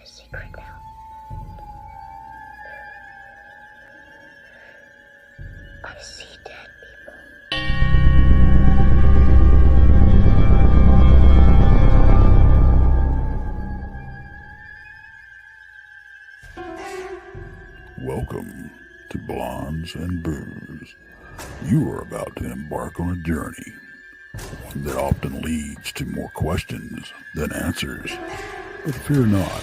a secret now. I see dead people. Welcome to Blondes and Booze. You are about to embark on a journey, one that often leads to more questions than answers. But fear not,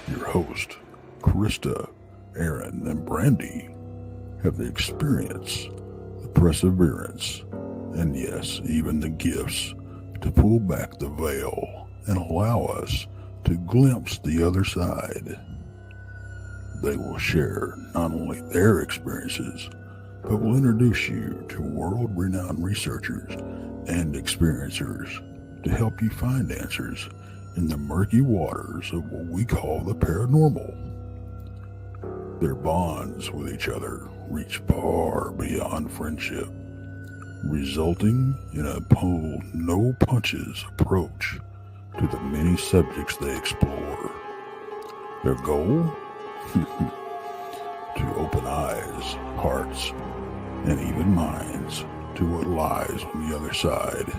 your host, Krista, Aaron, and Brandy have the experience, the perseverance, and yes, even the gifts to pull back the veil and allow us to glimpse the other side. They will share not only their experiences, but will introduce you to world-renowned researchers and experiencers to help you find answers in the murky waters of what we call the paranormal. Their bonds with each other reach far beyond friendship, resulting in a pull no punches approach to the many subjects they explore. Their goal? To open eyes, hearts, and even minds to what lies on the other side,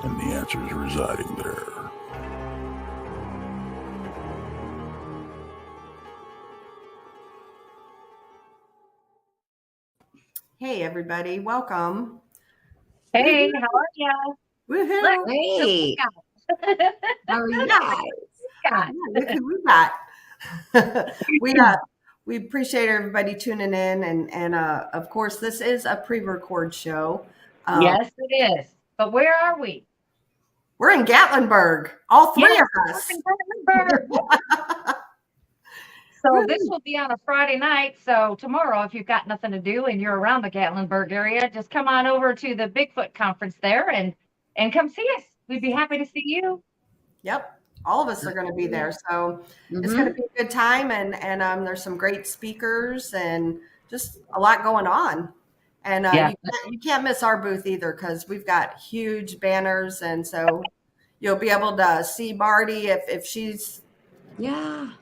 and the answers residing there. Hey everybody, welcome. Hey, how are ya? Woohoo! Hey, how are you guys? Look who we got. We appreciate everybody tuning in, and of course this is a pre-record show. Yes, it is. But where are we? We're in Gatlinburg, all three of us. So this will be on a Friday night. So tomorrow, if you've got nothing to do and you're around the Gatlinburg area, just come on over to the Bigfoot conference there and come see us. We'd be happy to see you. Yep. All of us are going to be there. So it's going to be a good time. And there's some great speakers and just a lot going on. And you can't miss our booth either, because we've got huge banners. And so you'll be able to see Marty if she's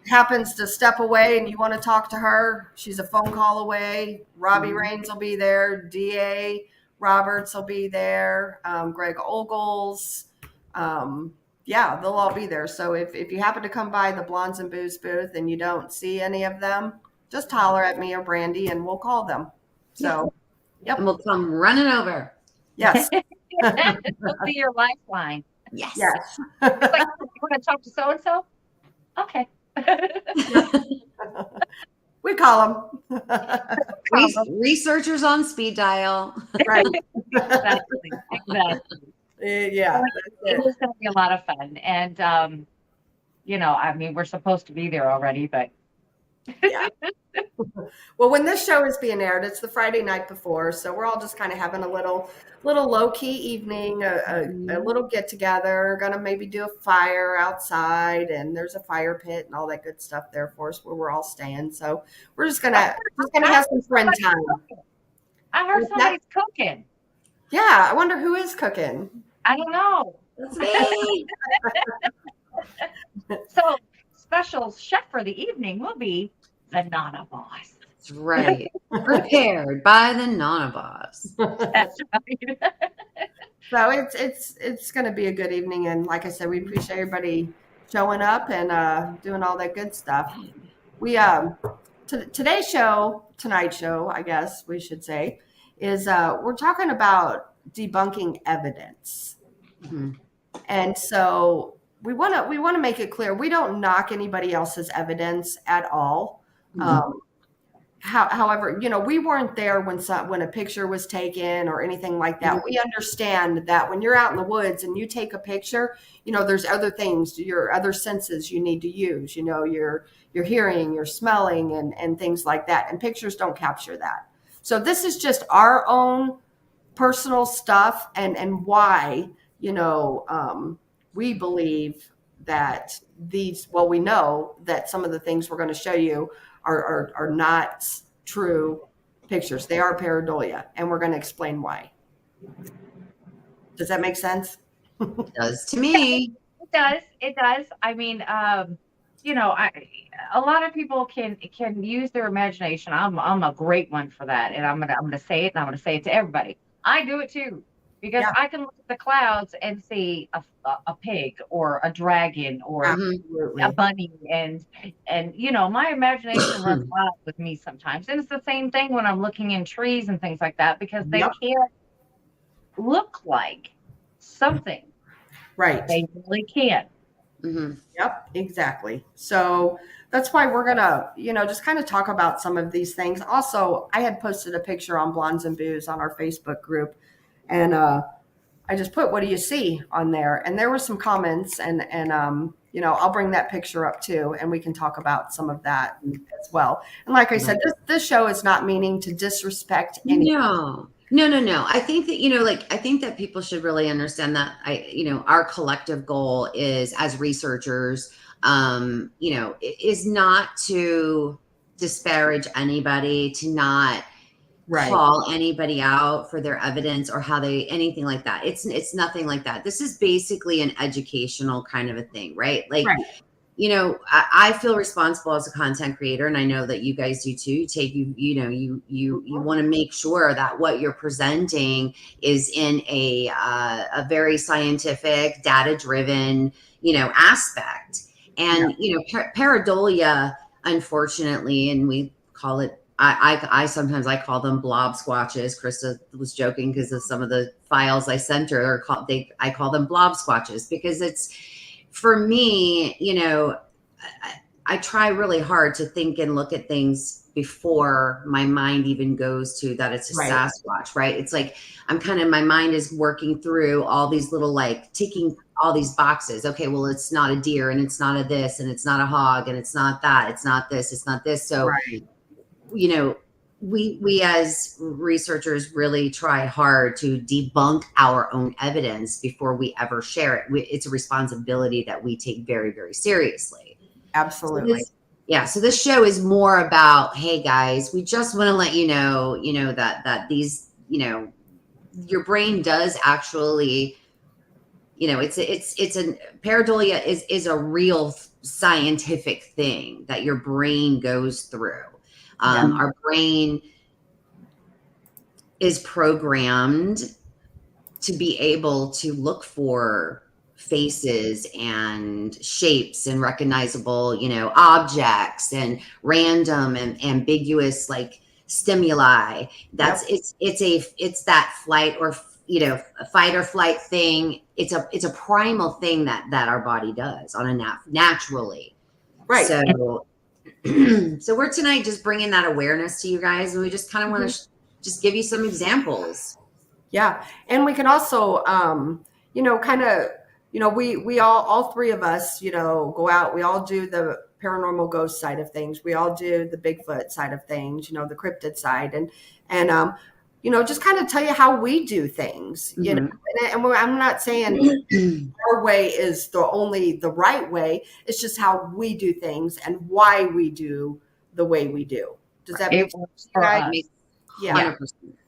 happens to step away and you want to talk to her. She's a phone call away. Robbie Raines will be there. D.A. Roberts will be there. Greg Ogles. Yeah, they'll all be there. So if you happen to come by the Blondes and Booze booth and you don't see any of them, just holler at me or Brandy and we'll call them. So, yep. And we'll come running over. Yes. It'll be your lifeline. Yes. Yes. It's like, you want to talk to so-and-so? Okay. We call them. Researchers on speed dial. Right. Exactly. Yeah. It was going to be a lot of fun. And, I mean, we're supposed to be there already, but. Yeah. Well, when this show is being aired, it's the Friday night before. So we're all just kind of having a little low-key evening, a little get-together. Going to maybe do a fire outside, and there's a fire pit and all that good stuff there for us where we're all staying. So we're just gonna have some friend time. I heard somebody's cooking. Yeah, I wonder who is cooking. I don't know. That's me. So, special chef for the evening will be the Nonna Boss. That's right. Prepared by the Nonna Boss. That's right. So it's going to be a good evening, and like I said, we appreciate everybody showing up and doing all that good stuff. We tonight's show, I guess we should say, is we're talking about debunking evidence. Mm-hmm. And so we want to make it clear, we don't knock anybody else's evidence at all. Mm-hmm. However, we weren't there when a picture was taken or anything like that. Mm-hmm. We understand that when you're out in the woods and you take a picture, there's other things, your other senses you need to use, your hearing, your smelling and things like that. And pictures don't capture that. So this is just our own personal stuff and why, we believe that we know that some of the things we're going to show you are not true pictures. They are pareidolia, and we're going to explain why. Does that make sense? It does to me. It does. I mean, a lot of people can use their imagination. I'm a great one for that, and I'm gonna say it, and I'm gonna say it to everybody. I do it too, because Yeah. I can look at the clouds and see a pig or a dragon or Absolutely. a bunny, and my imagination runs wild with me sometimes. And it's the same thing when I'm looking in trees and things like that, because they Yep. can't look like something. Right. They really can't. Yep, exactly. So that's why we're gonna, just kind of talk about some of these things. Also, I had posted a picture on Blondes and Booze on our Facebook group, and I just put, "What do you see?" on there, and there were some comments, and I'll bring that picture up too, and we can talk about some of that as well. And like I said, this show is not meaning to disrespect anyone. No. I think that, I think that people should really understand that our collective goal is, as researchers, is not to disparage anybody, to not call anybody out for their evidence or anything like that. It's nothing like that. This is basically an educational kind of a thing, right? Like, I feel responsible as a content creator, and I know that you guys do too. You want to make sure that what you're presenting is in a very scientific, data-driven, aspect. And pareidolia, unfortunately, and we call it. I sometimes call them blob squatches. Krista was joking because of some of the files I sent her. I call them blob squatches because it's. For me, I try really hard to think and look at things before my mind even goes to that it's a Sasquatch, right? It's like my mind is working through all these little, ticking all these boxes. Okay, well, it's not a deer, and it's not a this, and it's not a hog, and it's not that, it's not this, it's not this. So, we as researchers really try hard to debunk our own evidence before we ever share it. It's a responsibility that we take very, very seriously. Absolutely. So this show is more about, hey guys, we just want to let you know, that these, your brain does actually, it's a pareidolia is a real scientific thing that your brain goes through. Our brain is programmed to be able to look for faces and shapes and recognizable, objects and random and ambiguous stimuli. That's it's that fight or flight thing. It's a primal thing that our body does on a naturally. Right. So we're tonight just bringing that awareness to you guys, and we just kind of want to just give you some examples. Yeah, and we can also, we all three of us, go out. We all do the paranormal ghost side of things. We all do the Bigfoot side of things. The cryptid side, and just kind of tell you how we do things. And I'm not saying our way is the right way. It's just how we do things and why we do the way we do. Does that make sense? Yeah. 100%.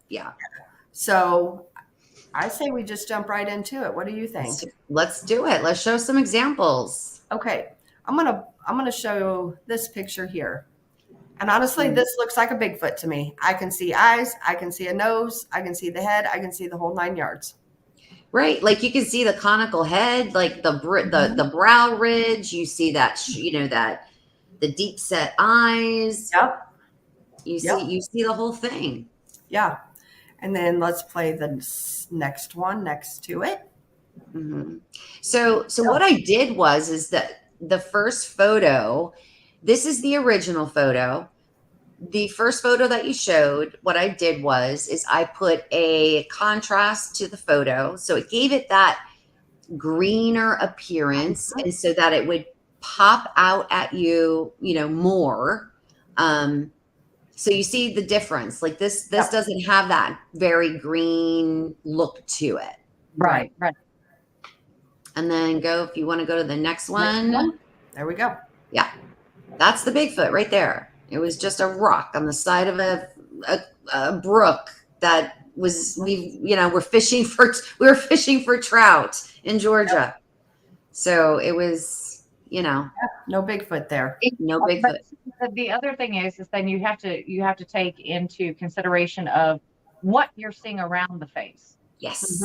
Yeah. So I say we just jump right into it. What do you think? Let's do it. Let's show some examples. Okay. I'm gonna show this picture here. And honestly, this looks like a Bigfoot to me. I can see eyes, I can see a nose, I can see the head, I can see the whole 9 yards. Right. Like you can see the conical head, like the brow ridge. You see that, that the deep set eyes. Yep. You see the whole thing. Yeah. And then let's play the next one next to it. So what I did is that the first photo, this is the original photo. The first photo that you showed, what I did is I put a contrast to the photo. So it gave it that greener appearance, and so that it would pop out at you, more. So you see the difference. Like this doesn't have that very green look to it. Right. And then if you want to go to the next one. There we go. Yeah. That's the Bigfoot right there. It was just a rock on the side of a brook that was, we were fishing for trout in Georgia. So it was No Bigfoot there. No Bigfoot. But the other thing is then you have to take into consideration of what you're seeing around the face. Yes.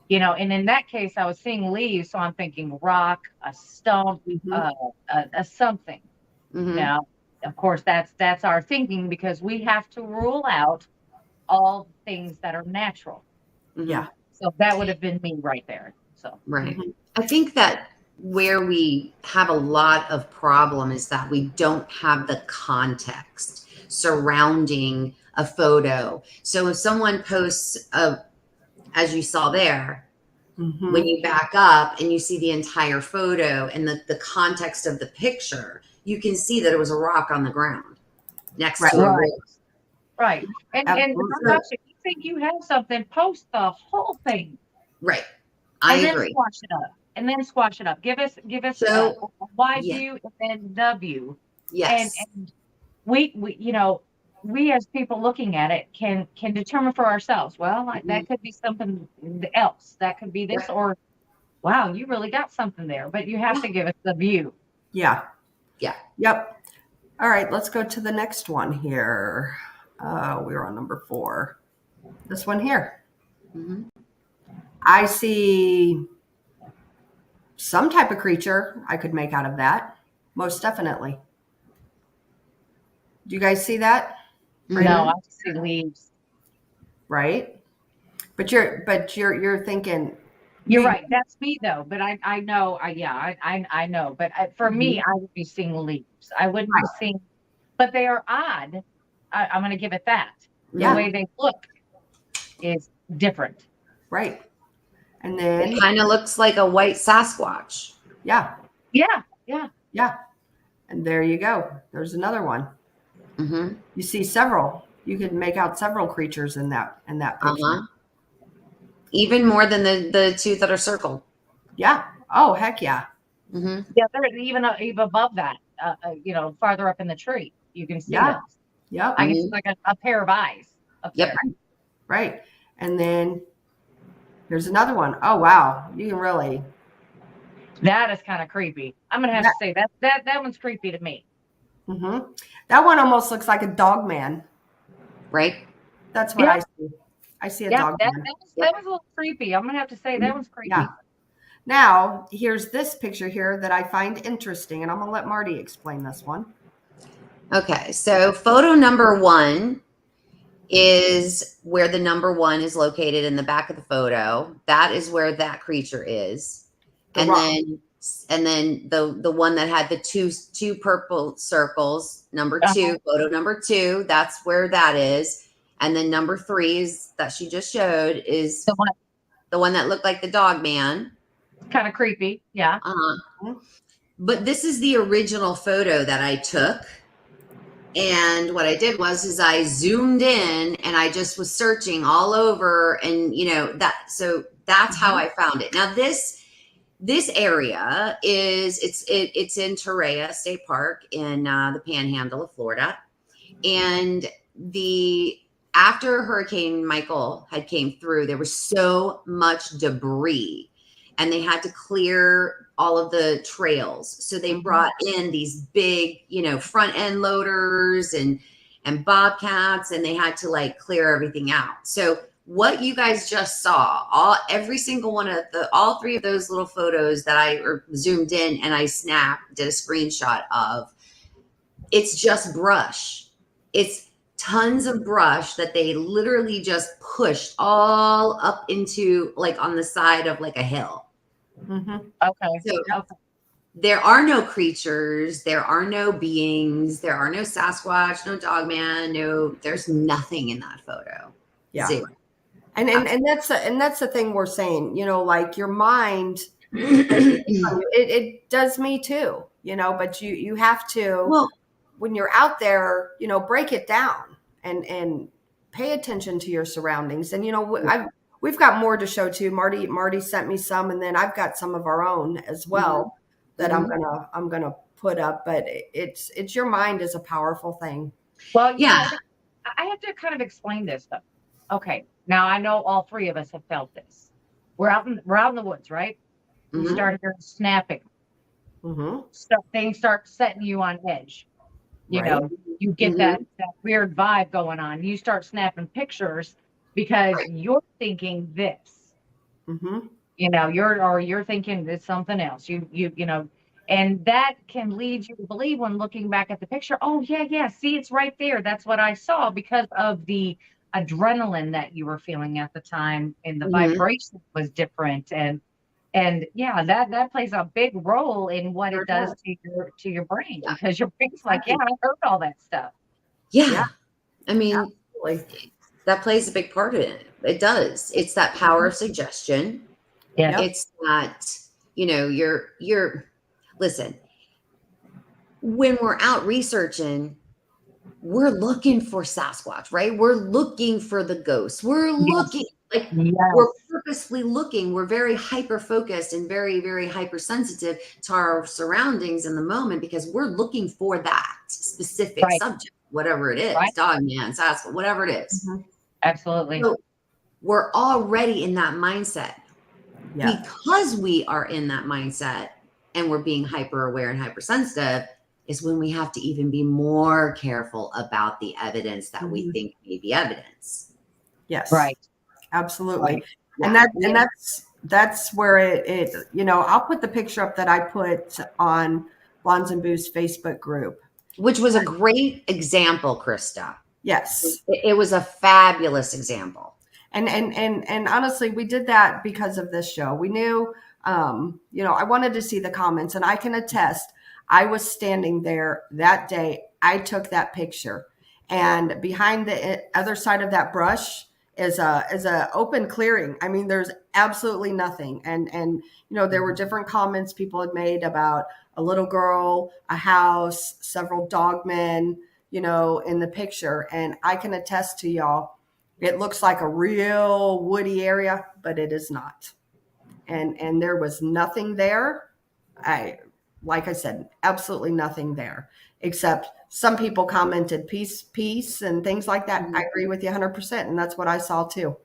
And in that case, I was seeing leaves, so I'm thinking rock, a stump, a something. Now, of course, that's our thinking, because we have to rule out all things that are natural. Yeah. So that would have been me right there. So right. I think that where we have a lot of problem is that we don't have the context surrounding a photo. So if someone posts as you saw there, when you back up and you see the entire photo and the context of the picture, you can see that it was a rock on the ground next to a roof. Right. And if you think you have something, post the whole thing. Right. I agree. And then squash it up. Give us a Y view and then the view. Yes. And we as people looking at it can determine for ourselves. Well, that could be something else. That could be this, or wow, you really got something there. But you have to give us the view. Yeah. Yeah. Yep. All right, let's go to the next one here. We're on number 4. This one here. I see some type of creature I could make out of that. Most definitely. Do you guys see that? No, I just see leaves. Right. But you're thinking. You're right. That's me though. But I know. I know. But for me, I would be seeing leaves. I wouldn't be seeing. But they are odd. I'm going to give it that. The way they look is different. Right. And then it kind of looks like a white Sasquatch. Yeah. Yeah. And there you go. There's another one. You see several. You could make out several creatures in that picture. Even more than the 2 that are circled. Yeah. Oh, heck yeah. Yeah, they're even above that. Farther up in the tree, you can see them. Yep. I guess it's like a pair of eyes up there. Right. And then there's another one. Oh wow, you can really. That is kind of creepy. I'm gonna have to say that one's creepy to me. That one almost looks like a dog man. Right. That's what I see. I see a dog man. That was a little creepy. I'm gonna have to say that one's creepy. Yeah. Now here's this picture here that I find interesting, and I'm gonna let Marty explain this one. Okay, so photo number 1 is where the number 1 is located in the back of the photo. That is where that creature is. And then the one that had the two purple circles, number 2, photo number 2, that's where that is. And then number 3 is that she just showed is the one that looked like the dog man. Kind of creepy, yeah. But this is the original photo that I took. And what I did was I zoomed in and I just was searching all over, and that's how I found it. Now this area it's in Torreya State Park in the Panhandle of Florida. And after Hurricane Michael had came through, there was so much debris and they had to clear all of the trails. So they brought in these big, front end loaders and bobcats, and they had to clear everything out. So what you guys just saw, every single one of all 3 of those little photos that I zoomed in and I did a screenshot of, it's just brush. It's tons of brush that they literally just pushed all up into on the side of a hill. Okay. So there are no creatures, there are no beings, there are no Sasquatch, no dogman, there's nothing in that photo. Yeah. Zero. And that's the thing we're saying, your mind, it does me too, but you have to, when you're out there, break it down and pay attention to your surroundings. And, we've got more to show too. Marty sent me some, and then I've got some of our own as well that I'm gonna put up. But it's your mind is a powerful thing. Well, yeah, I have to kind of explain this though. Okay, now I know all 3 of us have felt this. We're out in the woods, right? We started hearing snapping. So things start setting you on edge. You know, you get that weird vibe going on. You start snapping pictures because you're thinking this. You know, you're thinking it's something else. You know, and that can lead you to believe when looking back at the picture, oh yeah, see, it's right there. That's what I saw because of the adrenaline that you were feeling at the time, and the vibration was different. And yeah, that plays a big role in what it does to your brain, because your brain's like, yeah, I heard all that stuff. Yeah. I mean, that plays a big part of it. It does. It's that power of suggestion. Yeah. It's that, you know, you're listen, when we're out researching, we're looking for Sasquatch, right? We're looking for the ghosts. We're looking we're purposely looking. We're very hyper focused and very, very hypersensitive to our surroundings in the moment, because we're looking for that specific subject, whatever it is, dog man, Sasquatch, whatever it is. Absolutely. So we're already in that mindset. Because we are in that mindset and we're being hyper aware and hypersensitive, is when we have to even be more careful about the evidence that we think may be evidence. Yes. Right. Absolutely. And that's where it, you know, I'll put the picture up that I put on Blondes and Booze Facebook group. Which was a great example, Krista. Yes. It was a fabulous example. And honestly, we did that because of this show. We knew, you know, I wanted to see the comments, and I can attest, I was standing there that day. I took that picture, and behind the other side of that brush is a open clearing. I mean, there's absolutely nothing. And, you know, there were different comments people had made about a little girl, a house, several dogmen, you know, in the picture. And I can attest to y'all, it looks like a real woody area, but it is not. And there was nothing there. Like I said, absolutely nothing there, except some people commented peace and things like that. I agree with you 100%. And that's what I saw too.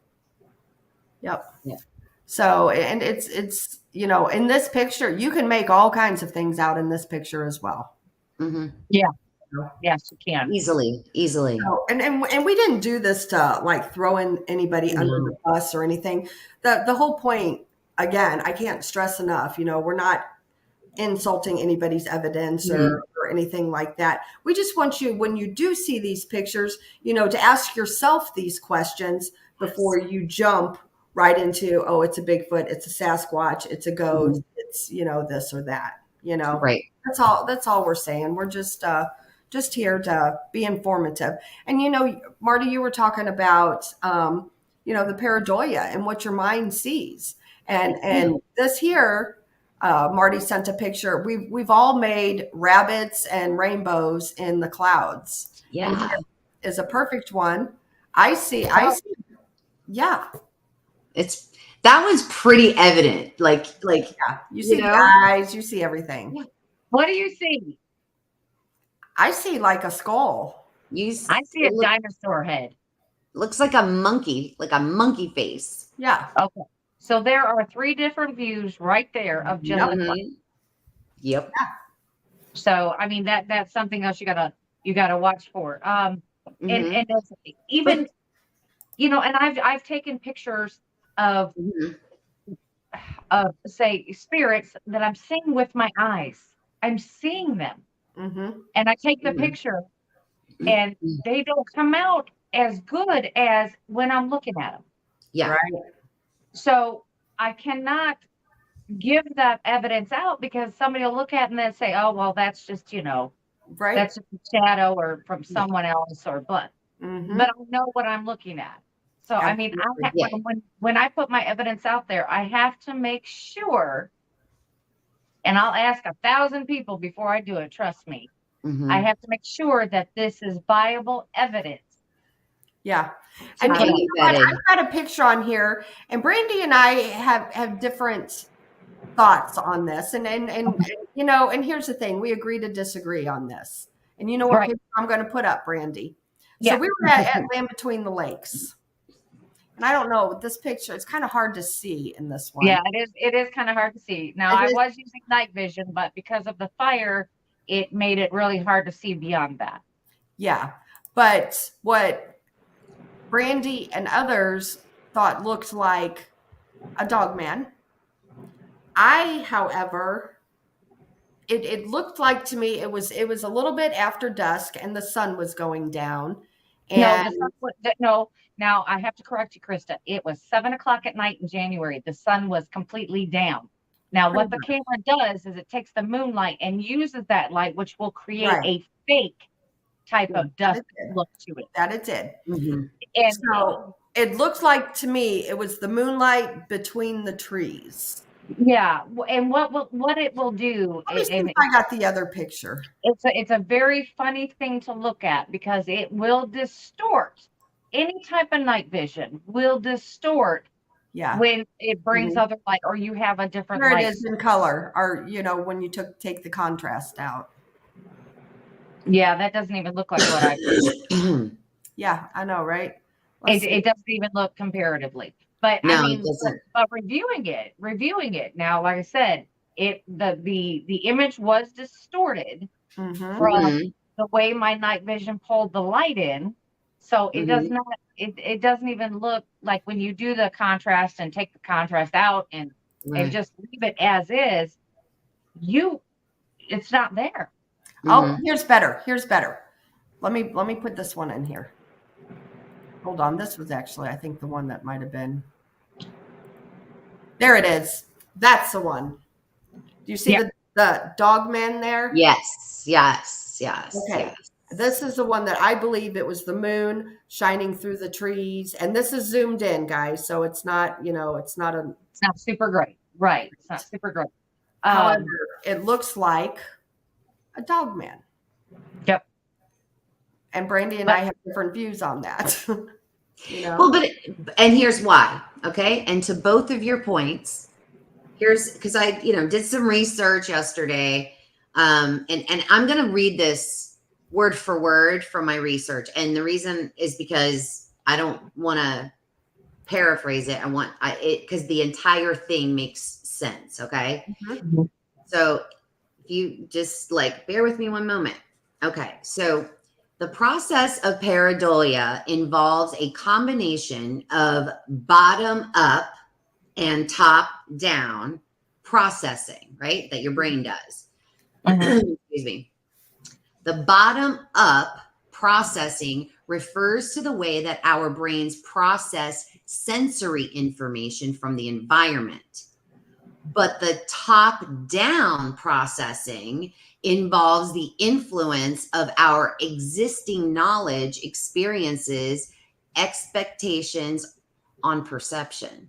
Yep. Yeah. So, and it's, you know, in this picture, you can make all kinds of things out in this picture as well. Yeah. Yes, you can. Easily. So, and we didn't do this to like throw in anybody under the bus or anything. The whole point, again, I can't stress enough, you know, we're not insulting anybody's evidence or anything like that. We just want you, when you do see these pictures, you know, to ask yourself these questions before you jump right into, oh, it's a Bigfoot, it's a Sasquatch, it's a ghost, it's, you know, this or that, you know. Right. That's all we're saying. We're just here to be informative. And, you know, Marty, you were talking about, you know, the pareidolia and what your mind sees. And this here, Marty sent a picture. We've all made rabbits and rainbows in the clouds. Yeah. And here is a perfect one. I see. Yeah. That was pretty evident. Like, yeah. You see the eyes, you see everything. Yeah. What do you see? I see like a skull. I see a dinosaur head. Looks like a monkey face. Yeah. Okay. So there are 3 different views right there of just Yep. So I mean that's something else you gotta watch for. And it's even, you know, and I've taken pictures of say spirits that I'm seeing with my eyes. I'm seeing them, and I take the picture, and they don't come out as good as when I'm looking at them. Yeah. Right. So I cannot give that evidence out, because somebody will look at it and then say, oh, well, that's just, you know, that's just a shadow or from someone else or but I know what I'm looking at. So, I mean, when I put my evidence out there, I have to make sure, and I'll ask 1,000 people before I do it, trust me. I have to make sure that this is viable evidence. Yeah. And you know what? I've got a picture on here, and Brandy and I have different thoughts on this. And you know, and here's the thing, we agree to disagree on this. And you know what picture I'm going to put up, Brandy? So we were at Land Between the Lakes. And I don't know with this picture, it's kind of hard to see in this one. Yeah, it is kind of hard to see. Now I was using night vision, but because of the fire, it made it really hard to see beyond that. Yeah. But what Brandy and others thought looked like a dog man. However, it looked like to me it was a little bit after dusk and the sun was going down. And no, now I have to correct you, Krista. It was 7 o'clock at night in January. The sun was completely down. Now, what the camera does is it takes the moonlight and uses that light, which will create a fake type of dusk look to it. That it did. Mm-hmm. And so it looked like to me it was the moonlight between the trees. Yeah, and what it will do. Let me see if I got the other picture. It's a very funny thing to look at because it will distort. Any type of night vision will distort. Yeah. When it brings other light, or you have a different light. It is in color, or when you take the contrast out. Yeah, that doesn't even look like what I. Yeah, I know, right? It doesn't even look comparatively. But no, I mean, but reviewing it now, like I said, the image was distorted from the way my night vision pulled the light in. So it does not, it doesn't even look like when you do the contrast and take the contrast out and just leave it as is, it's not there. Oh, here's better. Let me put this one in here. Hold on. This was actually, I think, the one that might have been. There it is. That's the one. Do you see the dog man there? Yes. Okay. Yes. This is the one that I believe it was the moon shining through the trees. And this is zoomed in, guys. So it's not, it's not super great. Right. It's not super great. However, it looks like a dog man. Yep. And Brandy and I have different views on that. Well, and here's why. Okay. And to both of your points, because I, did some research yesterday. And I'm going to read this word for word from my research. And the reason is because I don't want to paraphrase it. Because the entire thing makes sense. Okay. Mm-hmm. So if you just bear with me one moment. Okay. So the process of pareidolia involves a combination of bottom up and top down processing, right? That your brain does. Excuse me. The bottom up processing refers to the way that our brains process sensory information from the environment. But the top down processing involves the influence of our existing knowledge, experiences, expectations on perception.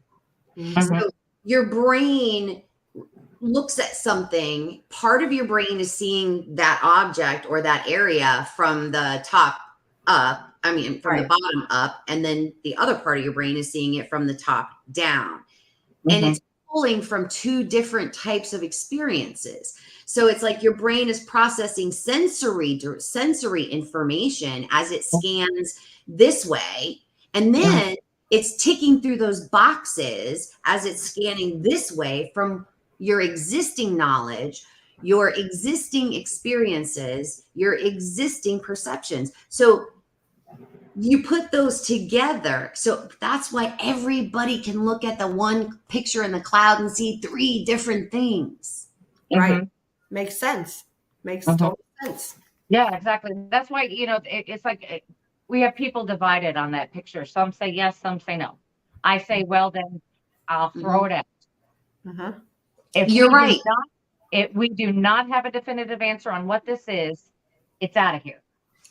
So your brain looks at something, part of your brain is seeing that object or that area from the top up, from the bottom up, and then the other part of your brain is seeing it from the top down. And it's pulling from two different types of experiences. So it's like your brain is processing sensory information as it scans this way. And then it's ticking through those boxes as it's scanning this way from your existing knowledge, your existing experiences, your existing perceptions. So you put those together. So that's why everybody can look at the one picture in the cloud and see three different things. Right. Makes sense. Makes total sense. Yeah, exactly. That's why, it's like we have people divided on that picture. Some say yes, some say no. I say, well, then I'll throw it out. If You're right. If we do not have a definitive answer on what this is, it's out of here.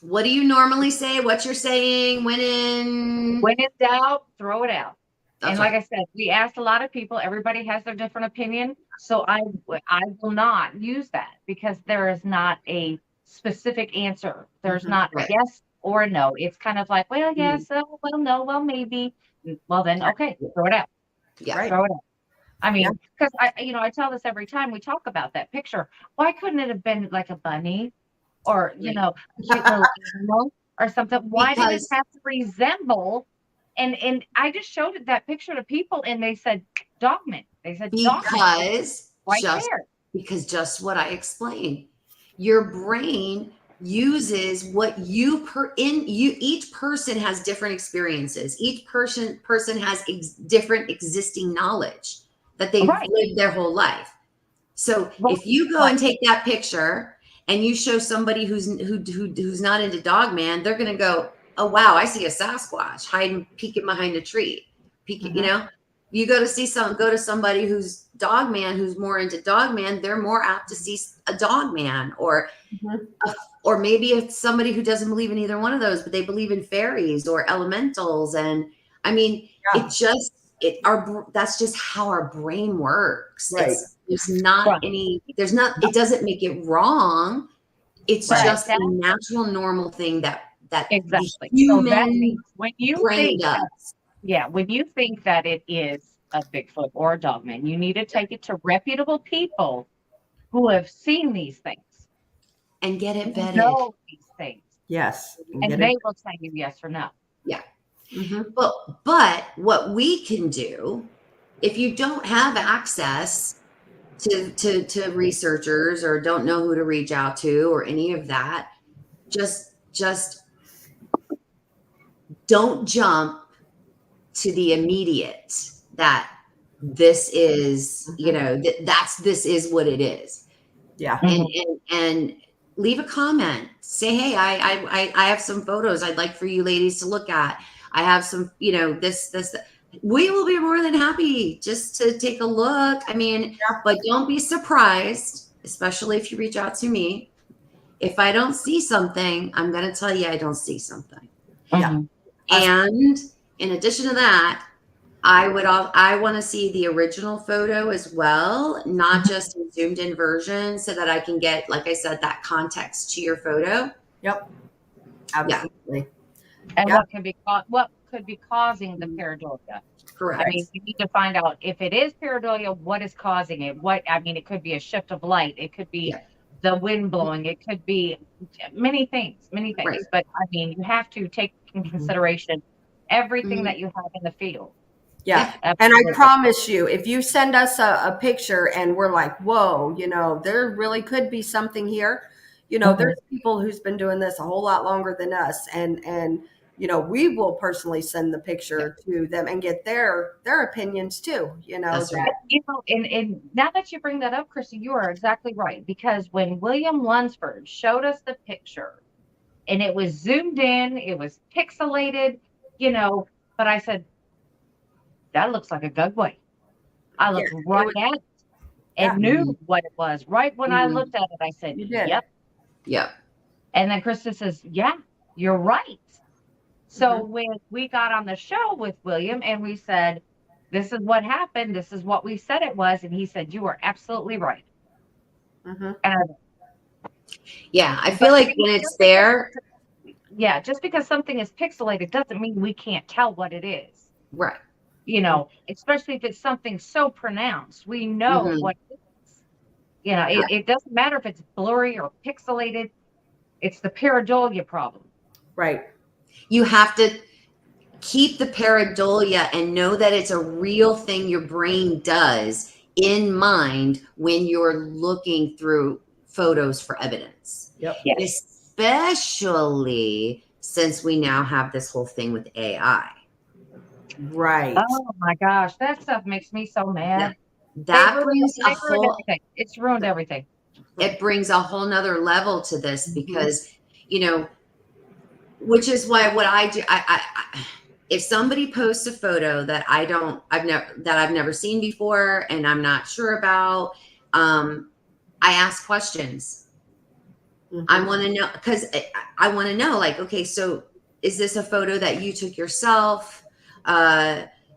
What do you normally say? What you're saying when in doubt, throw it out. And like I said, we asked a lot of people. Everybody has their different opinion. So I will not use that because there is not a specific answer. There's not a yes or a no. It's kind of like, well, yes, well, no, well, maybe. Well, then, okay, throw it out. Yeah, throw it out. I mean, because I tell this every time we talk about that picture. Why couldn't it have been like a bunny or, a cute little animal or something? Why does it have to resemble And I just showed that picture to people, and they said dogman. They said because right there. Because just what I explained, your brain uses what each person has different experiences. Each person has different existing knowledge that they've lived their whole life. So if you go and take that picture and you show somebody who's not into Dogman, they're going to go, oh, wow, I see a Sasquatch peeking behind a tree. You know, you go to somebody who's Dogman, who's more into Dogman, they're more apt to see a Dogman, or maybe it's somebody who doesn't believe in either one of those, but they believe in fairies or elementals. And I mean, that's just how our brain works. Right. It doesn't make it wrong. It's just a natural, normal thing that exactly the human so that means when you brain think does. when you think that it is a Bigfoot or a Dogman, you need to take it to reputable people who have seen these things and get it vetted. Know these things. Yes. And they will tell you yes or no. Yeah. But what we can do, if you don't have access to researchers or don't know who to reach out to or any of that, just don't jump to the immediate that this is, this is what it is. Yeah. And leave a comment. Say, hey, I have some photos I'd like for you ladies to look at. I have some, this. We will be more than happy just to take a look. I mean, but don't be surprised, especially if you reach out to me. If I don't see something, I'm going to tell you I don't see something. Yeah. And in addition to that, I want to see the original photo as well, not just a zoomed in version, so that I can get, like I said, that context to your photo. Yep. Absolutely. And what could be causing the pareidolia? Correct. I mean, you need to find out if it is pareidolia, what is causing it? It could be a shift of light. It could be the wind blowing. It could be many things. Right. But I mean, you have to take in consideration everything that you have in the field. Yeah. And I promise you, if you send us a picture and we're like, whoa, there really could be something here. There's people who's been doing this a whole lot longer than us. And we will personally send the picture to them and get their opinions too. That's right. And now that you bring that up, Chrissy, you are exactly right. Because when William Lunsford showed us the picture and it was zoomed in, it was pixelated, but I said, that looks like a gugway. I looked right at it and knew what it was. Right when I looked at it, I said, yep. Yep. And then Krista says, yeah, you're right. So when we got on the show with William and we said, this is what happened, this is what we said it was, and he said, you are absolutely right. And I feel like when it's there. Yeah, just because something is pixelated doesn't mean we can't tell what it is. Right. Especially if it's something so pronounced, we know what it is. It doesn't matter if it's blurry or pixelated. It's the pareidolia problem. Right. You have to keep the pareidolia and know that it's a real thing your brain does in mind when you're looking through photos for evidence. Yep. Yes. Especially since we now have this whole thing with AI. Right. Oh my gosh, that stuff makes me so mad. It's ruined everything. It brings a whole nother level to this because, which is why what I do, I if somebody posts a photo that I've never seen before and I'm not sure about, I ask questions. I want to know, because I want to know, like, okay, so is this a photo that you took yourself?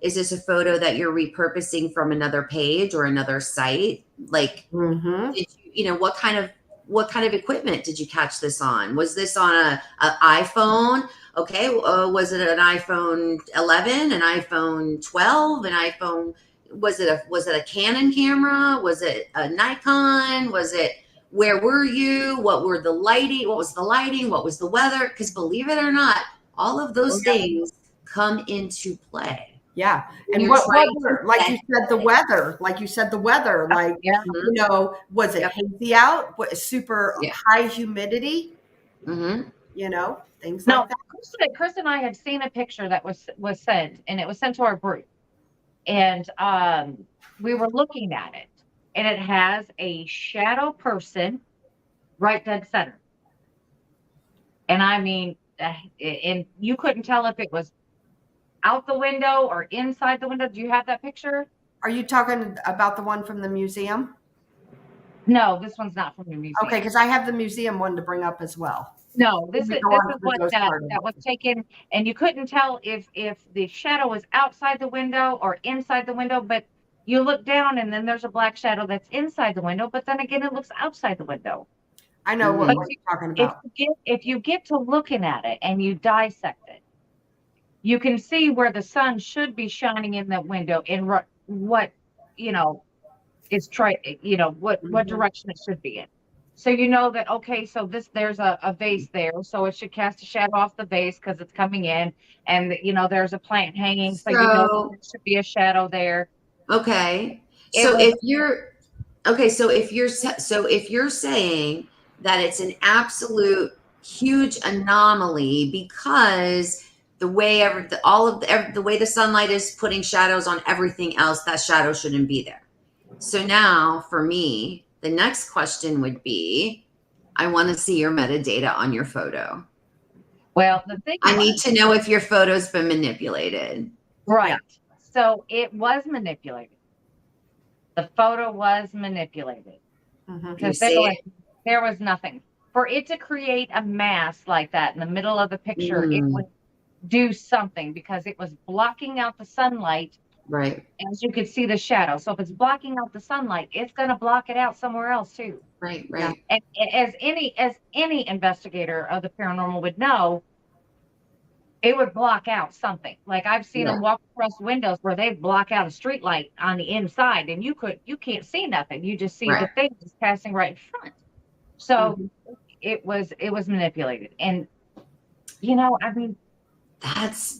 Is this a photo that you're repurposing from another page or another site? Like, did you, what kind of equipment did you catch this on? Was this on a iPhone? Okay. Was it an iPhone 11, an iPhone 12, was it a Canon camera? Was it a Nikon? Where were you? What was the lighting? What was the weather? Because believe it or not, all of those things come into play. Yeah. And You're what trying weather, to like you said, the weather, like, Yeah. you know, was it Yep. hazy out? What, super Yeah. high humidity? Mm-hmm. You know, things No, like that. Chris and I had seen a picture that was sent, and it was sent to our group, and we were looking at it, and it has a shadow person right dead center, and I mean, and you couldn't tell if it was out the window or inside the window. Do you have that picture? Are you talking about the one from the museum? No, this one's not from the museum. Okay, because I have the museum one to bring up as well. No, this is what that was it. taken, and you couldn't tell if the shadow was outside the window or inside the window, but you look down and then there's a black shadow that's inside the window, but then again it looks outside the window. I know what you're talking about. If you get to looking at it and you dissect it, you can see where the sun should be shining in that window in what is what direction it should be in. So you know that, okay, so there's a vase there, so it should cast a shadow off the vase because it's coming in, and there's a plant hanging, so you know there should be a shadow there. Okay. So if you're saying that it's an absolute huge anomaly because the way the way the sunlight is putting shadows on everything else, that shadow shouldn't be there. So now for me, the next question would be, I want to see your metadata on your photo. Well, the thing I need to know if your photo's been manipulated. Right. Yeah. So it was manipulated. The photo was manipulated. Because there was nothing. For it to create a mass like that in the middle of the picture, it would do something because it was blocking out the sunlight. Right. As you could see the shadow. So if it's blocking out the sunlight, it's going to block it out somewhere else too. Right. Yeah. And as any investigator of the paranormal would know, it would block out something. Like I've seen them walk across windows where they block out a street light on the inside, and you can't see nothing. You just see the thing that's passing right in front. So it was manipulated, and I mean, that's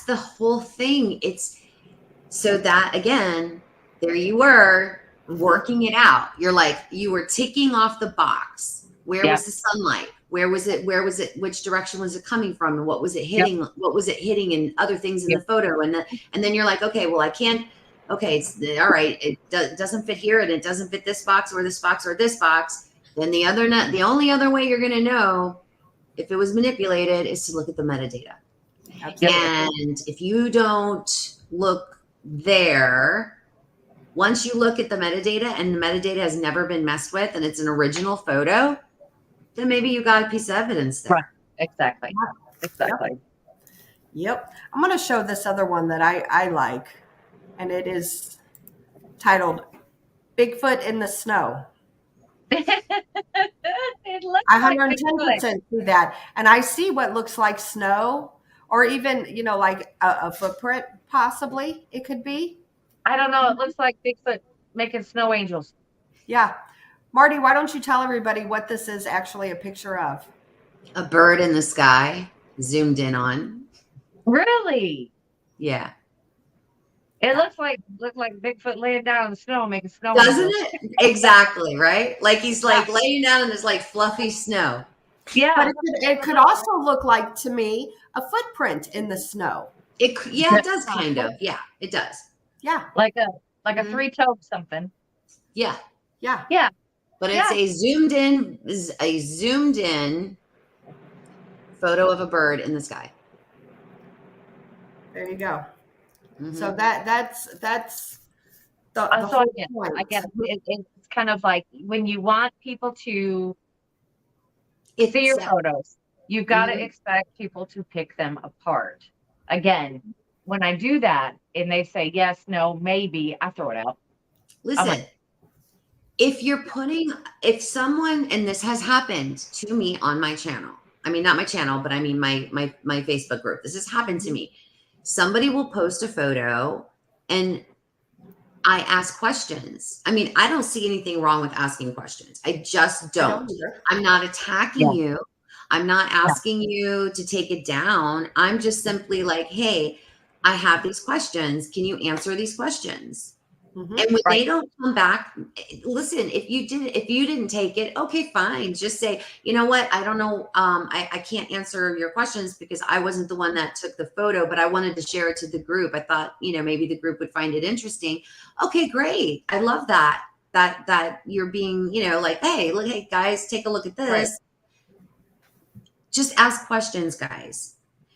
the whole thing. It's so that again, there you were working it out. You're like, you were ticking off the box. Where was the sunlight? Where was it? Which direction was it coming from? And what was it hitting? What was it hitting? And other things in the photo. And then you're like, okay, well, I can't. Okay, it's all right. It doesn't fit here, and it doesn't fit this box or this box or this box. Then the only other way you're going to know if it was manipulated is to look at the metadata. Absolutely. And if you don't look there, once you look at the metadata and the metadata has never been messed with and it's an original photo, then maybe you got a piece of evidence there. Right. Exactly. Exactly. Yep. I'm going to show this other one that I like, and it is titled Bigfoot in the Snow. It looks I 110% see that. And I see what looks like snow, or even, like a footprint, possibly it could be. I don't know. It looks like Bigfoot making snow angels. Yeah. Marty, why don't you tell everybody what this is actually a picture of? A bird in the sky, zoomed in on. Really? Yeah. It looks like Bigfoot laying down in the snow making snow. Doesn't it? Exactly, right? Like he's like laying down in this like fluffy snow. Yeah. But it could also look like, to me, a footprint in the snow. It does kind of. Yeah, it does. Yeah. Like a three-toed something. Yeah. Yeah. Yeah. But it's a zoomed in photo of a bird in the sky. There you go. Mm-hmm. So that's the so I get it. It's kind of like when you want people to see your photos, you've got to expect people to pick them apart. Again, when I do that and they say yes, no, maybe, I throw it out. Listen, if someone, and this has happened to me on my channel, I mean, not my channel, but I mean my Facebook group, this has happened to me. Somebody will post a photo and I ask questions. I mean, I don't see anything wrong with asking questions. I just don't. I'm not attacking you. I'm not asking you to take it down. I'm just simply like, hey, I have these questions. Can you answer these questions? Mhm. And when they don't come back, listen, if you didn't take it, okay, fine. Just say, you know what? I don't know. I can't answer your questions because I wasn't the one that took the photo, but I wanted to share it to the group. I thought, maybe the group would find it interesting. Okay, great. I love that. That you're being, like, hey, look, hey guys, take a look at this. Right. Just ask questions, guys.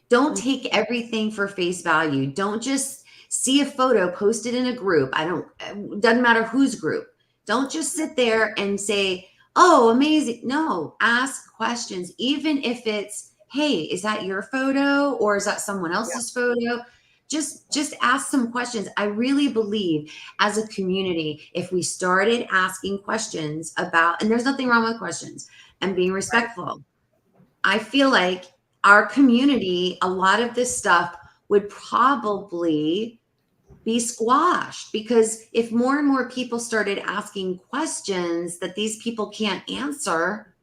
Don't take everything for face value. Don't just see a photo posted in a group. Doesn't matter whose group. Don't just sit there and say, oh, amazing. No, ask questions. Even if it's, hey, is that your photo or is that someone else's photo? Just ask some questions. I really believe as a community, if we started asking questions about, and there's nothing wrong with questions and being respectful, I feel like our community, a lot of this stuff would probably be squashed, because if more and more people started asking questions that these people can't answer,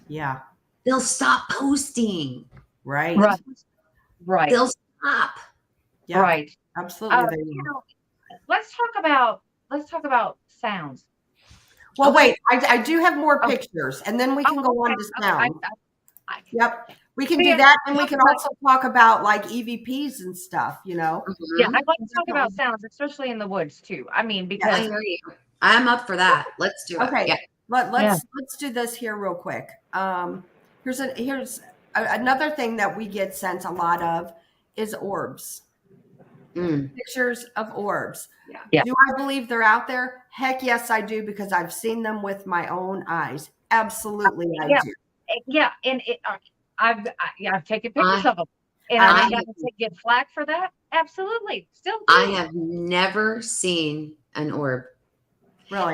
they'll stop posting. Right. They'll stop. Yeah. Right. Absolutely. Let's talk about sounds. Well, wait, I do have more pictures, and then we can go on to sound. Yep. We can do that, and we can also talk about like EVPs and stuff, Yeah, I'd like to talk about sounds, especially in the woods too. I mean, because I hear you. I'm up for that. Let's do it. Okay. Yeah. Let's do this here real quick. Here's another thing that we get sent a lot of is orbs. Pictures of orbs. Yeah. Do I believe they're out there? Heck yes, I do, because I've seen them with my own eyes. Absolutely, I do. Yeah, and I've taken pictures of them, and I got to get flack for that. Absolutely, still do. I have never seen an orb. Really?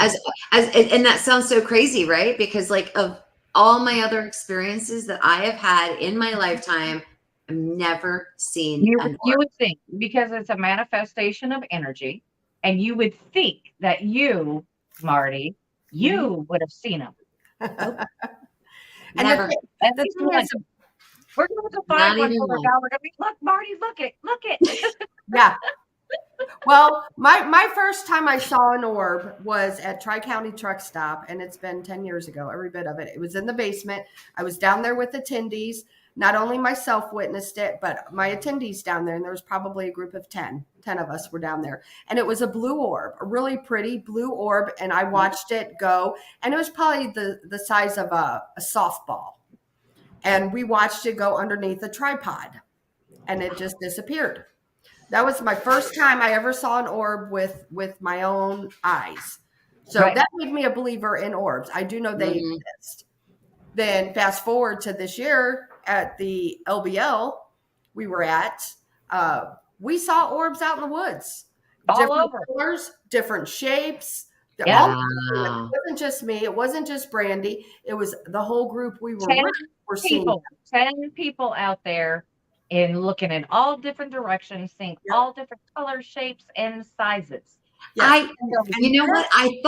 And that sounds so crazy, right? Because like of all my other experiences that I have had in my lifetime, I've never seen an orb. You would think, because it's a manifestation of energy, and you would think that you, Marty, you would have seen them. Never. We're going to find one for the guy. We're going to be, look, Marty, look it. Yeah. Well, my first time I saw an orb was at Tri-County Truck Stop, and it's been 10 years ago, every bit of it. It was in the basement. I was down there with attendees. Not only myself witnessed it, but my attendees down there, and there was probably a group of 10 of us were down there. And it was a blue orb, a really pretty blue orb, and I watched it go, and it was probably the size of a softball. And we watched it go underneath a tripod, and it just disappeared. That was my first time I ever saw an orb with my own eyes. So that made me a believer in orbs. I do know they exist. Then fast forward to this year at the LBL we were at, we saw orbs out in the woods. All different over. colors, different shapes. It wasn't just me. It wasn't just Brandy. It was the whole group we were with. Seeing 10 people out there and looking in all different directions, seeing all different colors, shapes, and sizes. Yes. You know what? I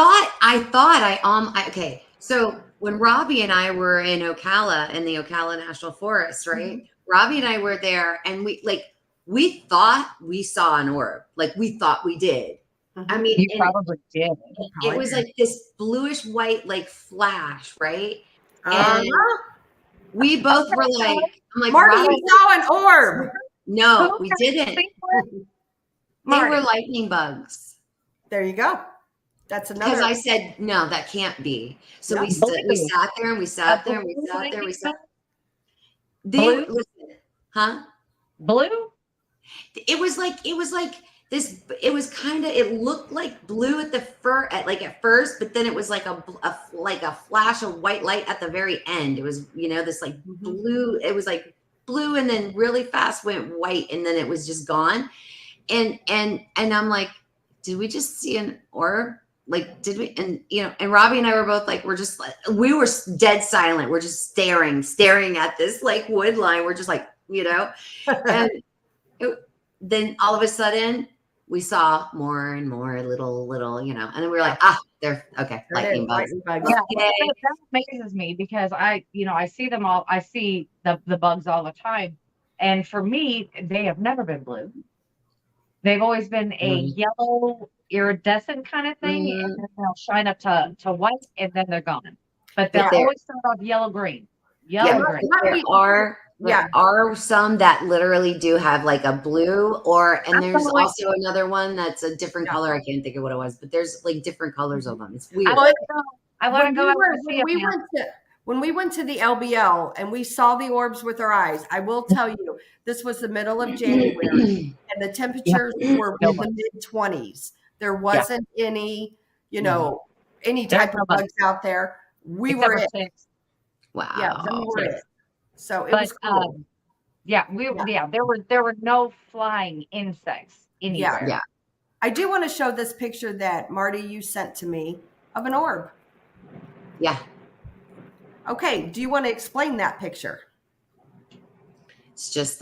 thought okay. So when Robbie and I were in Ocala, in the Ocala National Forest, right? Robbie and I were there, and we thought we saw an orb. Like we thought we did. I mean, you probably did. It was like this bluish white, like flash, right? And we both were like, I'm like, Marty, you saw an orb. No, we didn't. They were lightning bugs. There you go. That's another. Because I said, no, that can't be. So we sat there and we sat there and we sat there. We sat. Blue? Huh? Blue? It was like this. It was kind of. It looked like blue at first, but then it was like a flash of white light at the very end. It was this like blue. It was like blue, and then really fast went white, and then it was just gone. And I'm like, did we just see an orb? Like, did we? And and Robbie and I were both like, we were dead silent. We're just staring at this like wood line. We're just like, and then all of a sudden we saw more and more little, and then we were like, They're okay. There it Lightning is, bugs. lightning bugs. Yeah, Okay. that amazes me because I see them all. I see the bugs all the time, and for me, they have never been blue. They've always been a yellow iridescent kind of thing, and then they'll shine up to white, and then they're gone. But they'll always start off yellow green. Yellow green. There are some that literally do have like a blue and there's also another one that's a different color. I can't think of what it was, but there's like different colors of them. It's weird. I want to go out and see when we went to the LBL and we saw the orbs with our eyes, I will tell you, this was the middle of January and the temperatures were in the mid-20s. There wasn't any, any type of bugs out there. We were it. Wow. Yeah, we were it. So it was cool. There were no flying insects anywhere. Yeah. I do want to show this picture that Marty, you sent to me of an orb. Yeah. Okay. Do you want to explain that picture? It's just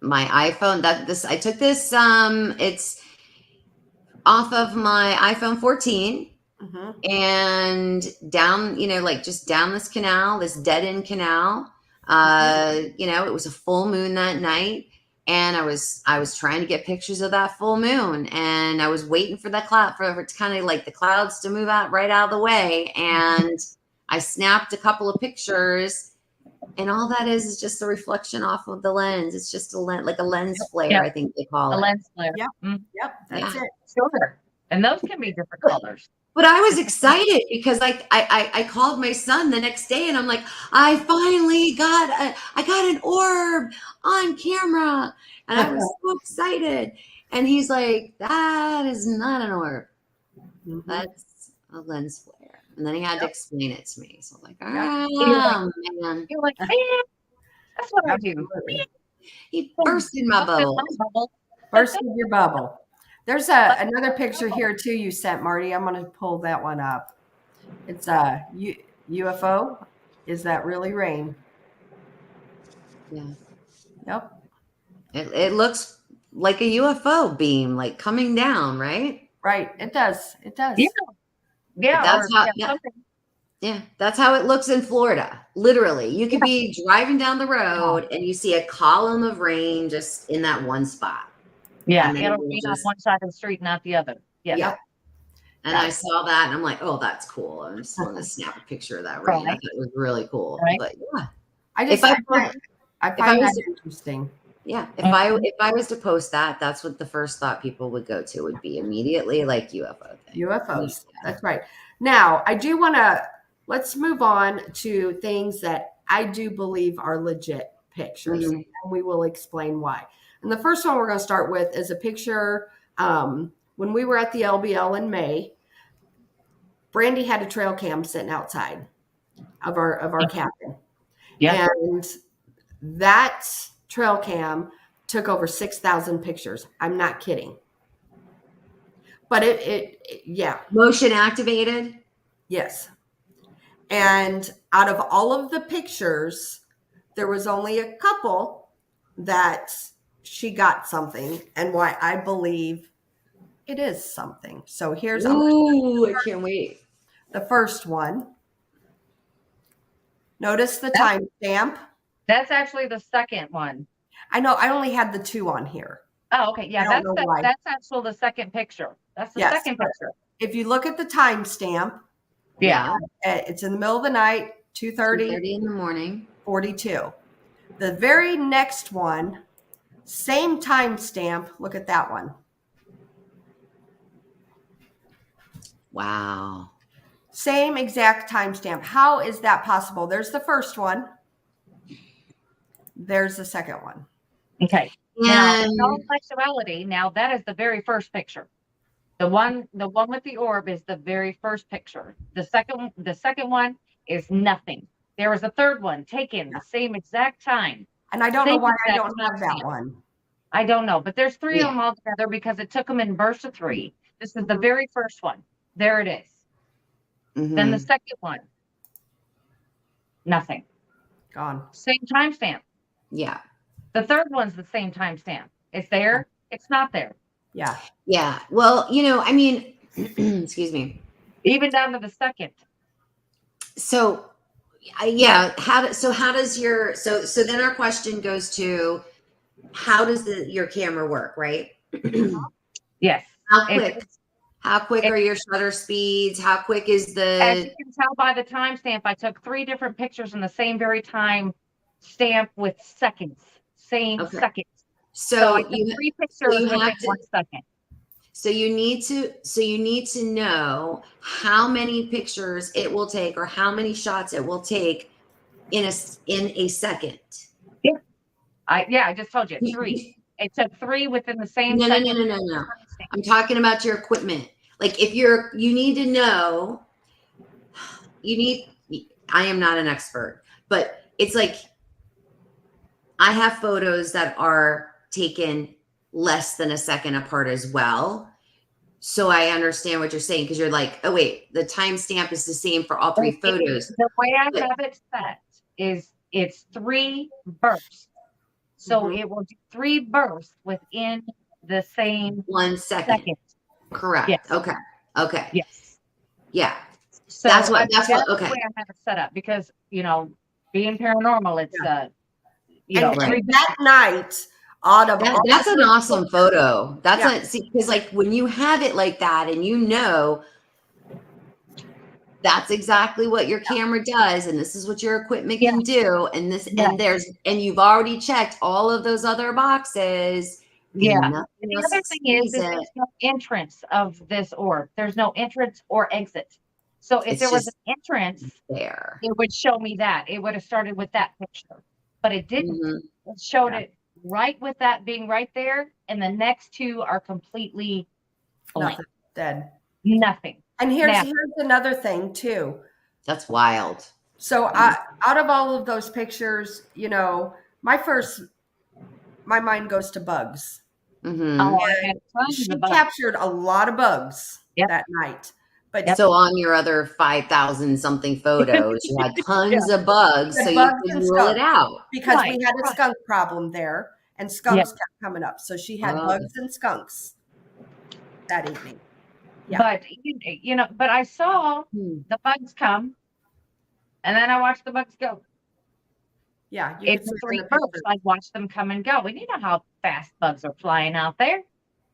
my iPhone I took this, it's off of my iPhone 14 and down, just down this canal, this dead end canal. It was a full moon that night, and I was trying to get pictures of that full moon, and I was waiting for the cloud for it to kind of like the clouds to move right out of the way, and I snapped a couple of pictures, and all that is just the reflection off of the lens. It's just like a lens flare, I think they call it. A lens flare. Yep, that's it. Sure. And those can be different colors. But I was excited because I called my son the next day and I'm like, I finally got an orb on camera. And I was so excited. And he's like, that is not an orb. That's a lens flare. And then he had to explain it to me. So I'm like, man. You're like, man, that's what I do. He burst in my bubble. Burst in your bubble. There's another picture here too you sent, Marty. I'm going to pull that one up. It's a UFO. Is that really rain? Yeah. Yep. It looks like a UFO beam, like coming down, right? Right. It does. It does. Yeah. That's how it looks in Florida. Literally, you could be driving down the road and you see a column of rain just in that one spot. Yeah, it'll be on one side of the street, not the other. Yeah. And I saw that and I'm like, oh, that's cool. I just want to snap a picture of that rain. I thought it was really cool. Right. But yeah. I find that interesting. Yeah. If I was to post that, that's what the first thought people would go to would be immediately like UFO thing. UFOs. That's right. Now, I do want to, let's move on to things that I do believe are legit pictures. And we will explain why. And the first one we're going to start with is a picture when we were at the LBL in May. Brandy had a trail cam sitting outside of our cabin. Yeah. And that trail cam took over 6,000 pictures. I'm not kidding. But it motion activated. Yes. And out of all of the pictures, there was only a couple that she got something, and why I believe it is something. So here's I can't wait. The first one. Notice the timestamp. That's actually the second one. I know. I only had the two on here. Oh, okay. Yeah, that's actually the second picture. That's the second picture. If you look at the timestamp, it's in the middle of the night, 2:30 in the morning, 42. The very next one, same timestamp. Look at that one. Wow. Same exact timestamp. How is that possible? There's the first one. There's the second one. Okay. Now, in all actuality, now that is the very first picture. The one with the orb is the very first picture. The second one is nothing. There was a third one taken the same exact time. And I don't know why I don't have that one. I don't know, but there's three of them all together because it took them in bursts of three. This is the very first one. There it is. Then the second one, nothing. Gone. Same timestamp. Yeah. The third one's the same timestamp. It's there. It's not there. Yeah. Yeah. Well, I mean, excuse me. even down to the second. So, yeah. How does your so then our question goes to, how does your camera work, right? Yes. How quick are your shutter speeds? How quick is As you can tell by the timestamp, I took 3 different pictures in the same very time stamp with seconds, same seconds. So I took 3 pictures within 1 second. So you need to know how many pictures it will take, or how many shots it will take in a second. Yeah. I just told you 3. It took 3 within the same second. No. I'm talking about your equipment. Like if you need to know, I am not an expert, but it's like, I have photos that are taken less than a second apart as well. So I understand what you're saying, because you're like, oh wait, the timestamp is the same for all 3 photos. The way I have it set is it's 3 bursts. So it will do 3 bursts within the same 1 second. Correct. Yes. Okay. Yes. Yeah. So that's okay. the way I have it set up, because being paranormal, it's and that night, that's an awesome photo. That's because like when you have it like that, and that's exactly what your camera does, and this is what your equipment can do, and and you've already checked all of those other boxes. Yeah. And the other thing is there's no entrance of this orb. There's no entrance or exit. So if there was an entrance there, it would show me that. It would have started with that picture, but it didn't. It showed it right with that being right there, and the next 2 are completely blank. Dead. Nothing. And here's another thing too. That's wild. So out of all of those pictures, my mind goes to bugs. She captured a lot of bugs that night. But so on your other 5,000 something photos, you had tons of bugs, so you could rule it out. Because we had a skunk problem there, and skunks kept coming up. So she had bugs and skunks that evening. Yeah. But I saw the bugs come, and then I watched the bugs go. Yeah. It's 3 bursts. I watched them come and go. And you know how fast bugs are flying out there.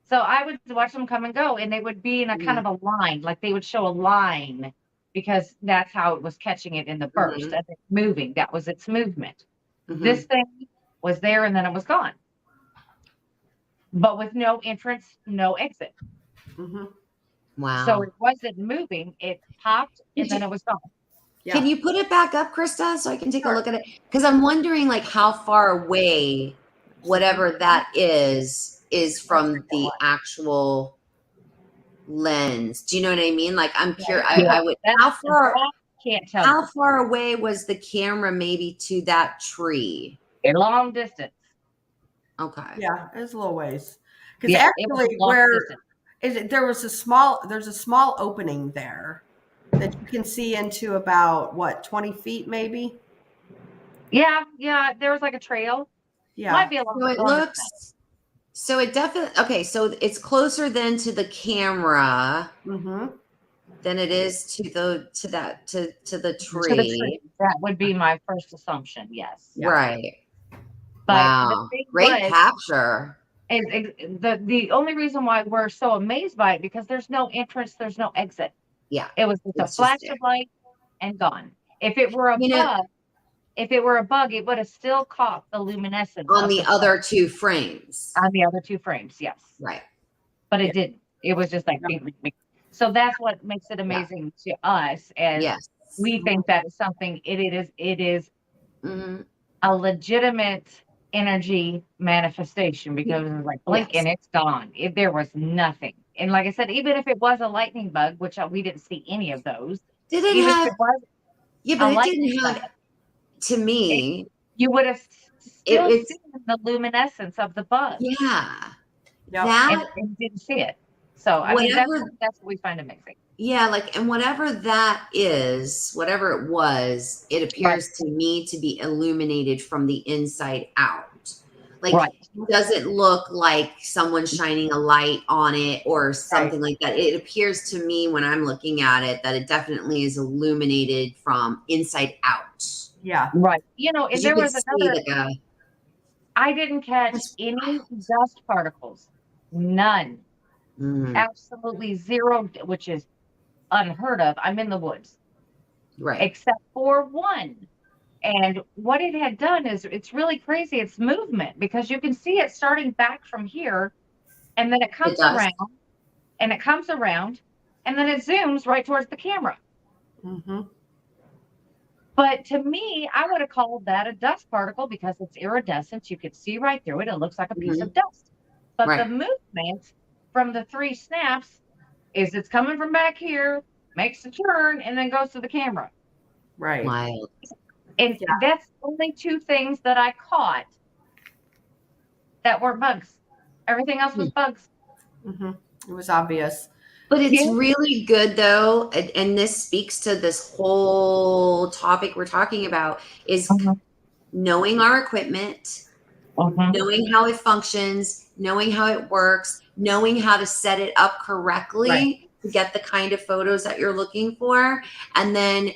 So I would watch them come and go, and they would be in a kind of a line, like they would show a line, because that's how it was catching it in the burst, and it's moving. That was its movement. This thing was there, and then it was gone. But with no entrance, no exit. Wow. So it wasn't moving. It popped, and then it was gone. Yeah. Can you put it back up, Krista, so I can take a look at it? Because I'm wondering, like, how far away whatever that is from the actual lens. Do you know what I mean? Like, I'm curious. I would. How far away was the camera maybe to that tree? A long distance. Okay. Yeah, it was a little ways. Because actually, there's a small opening there that you can see into about 20 feet maybe. Yeah. There was like a trail. Yeah. Might be a long. So it looks. So it definitely So it's closer then to the camera than it is to the tree. That would be my first assumption. Yes. Right. But wow. Great capture. The only reason why we're so amazed by it, because there's no entrance, there's no exit. Yeah. It was just a flash of light and gone. If it were a bug, it would have still caught the luminescence on the other 2 frames. On the other 2 frames, yes. Right. But it didn't. It was just like bing, bing, bing. So that's what makes it amazing to us, and we think that is something. It is a legitimate energy manifestation, because it was like blink and it's gone. If there was nothing, and like I said, even if it was a lightning bug, which we didn't see any of those. Did it have? But it didn't have. To me, you would have still seen the luminescence of the bug. Yeah. And didn't see it. So I mean, that's what we find amazing. Yeah, and whatever that is, whatever it was, it appears to me to be illuminated from the inside out. Like, it doesn't look like someone shining a light on it or something like that. It appears to me when I'm looking at it that it definitely is illuminated from inside out. Yeah. Right. You know, and there was another, like I didn't catch any dust particles. None. Absolutely zero, which is unheard of. I'm in the woods. Right. Except for one. And what it had done is, it's really crazy. It's movement, because you can see it starting back from here, and then it comes around, and it comes around, and then it zooms right towards the camera. But to me, I would have called that a dust particle because it's iridescent. You could see right through it. It looks like a piece of dust. But the movement from the 3 snaps is it's coming from back here, makes a turn, and then goes to the camera. Right. Wild. And that's only 2 things that I caught that were bugs. Everything else was bugs. It was obvious. But it's really good, though, and this speaks to this whole topic we're talking about, is knowing our equipment, knowing how it functions, knowing how it works, knowing how to set it up correctly to get the kind of photos that you're looking for, and then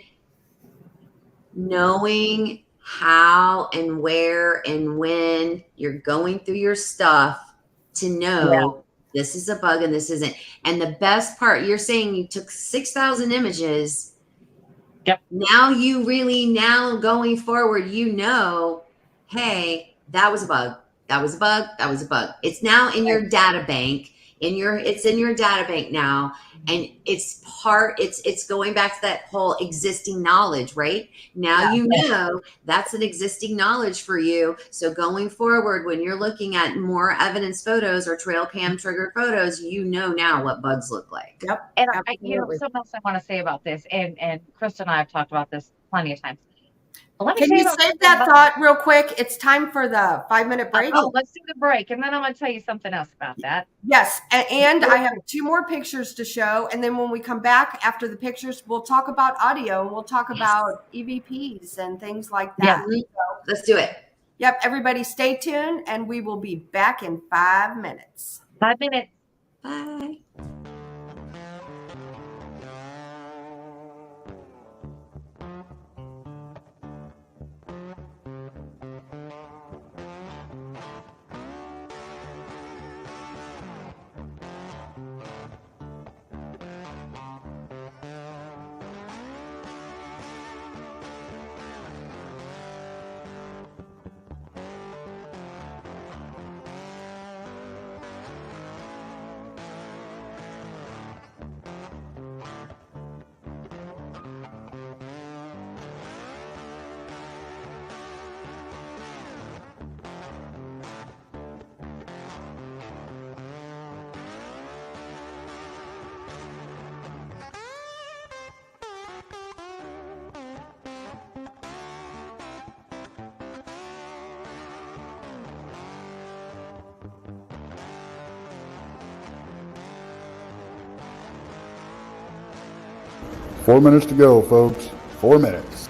knowing how and where and when you're going through your stuff to know this is a bug and this isn't. And the best part, you're saying you took 6,000 images. Now you really, now going forward, you know, hey, that was a bug. That was a bug. That was a bug. It's now in your data bank. It's in your data bank now, and it's going back to that whole existing knowledge, right? Now you know that's an existing knowledge for you. So going forward, when you're looking at more evidence photos or trail cam triggered photos, you know now what bugs look like. Yep. And you know, something else I want to say about this, and Krista and I have talked about this plenty of times. Can you save that thought real quick? It's time for the 5-minute break. Oh, let's do the break, and then I'm going to tell you something else about that. Yes, and I have 2 more pictures to show, and then when we come back after the pictures, we'll talk about audio, and we'll talk about EVPs and things like that. Yeah, let's do it. Yep, everybody stay tuned, and we will be back in 5 minutes. 5 minutes. Bye. Four minutes to go, folks. 4 minutes.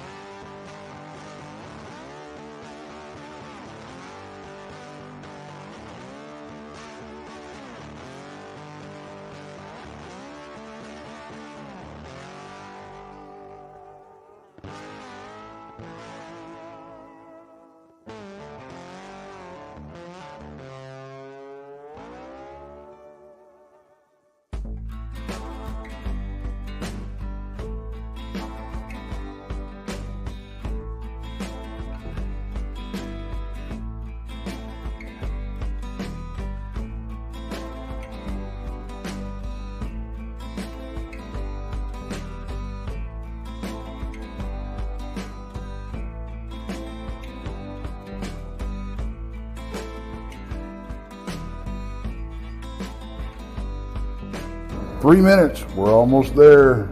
Three minutes. We're almost there.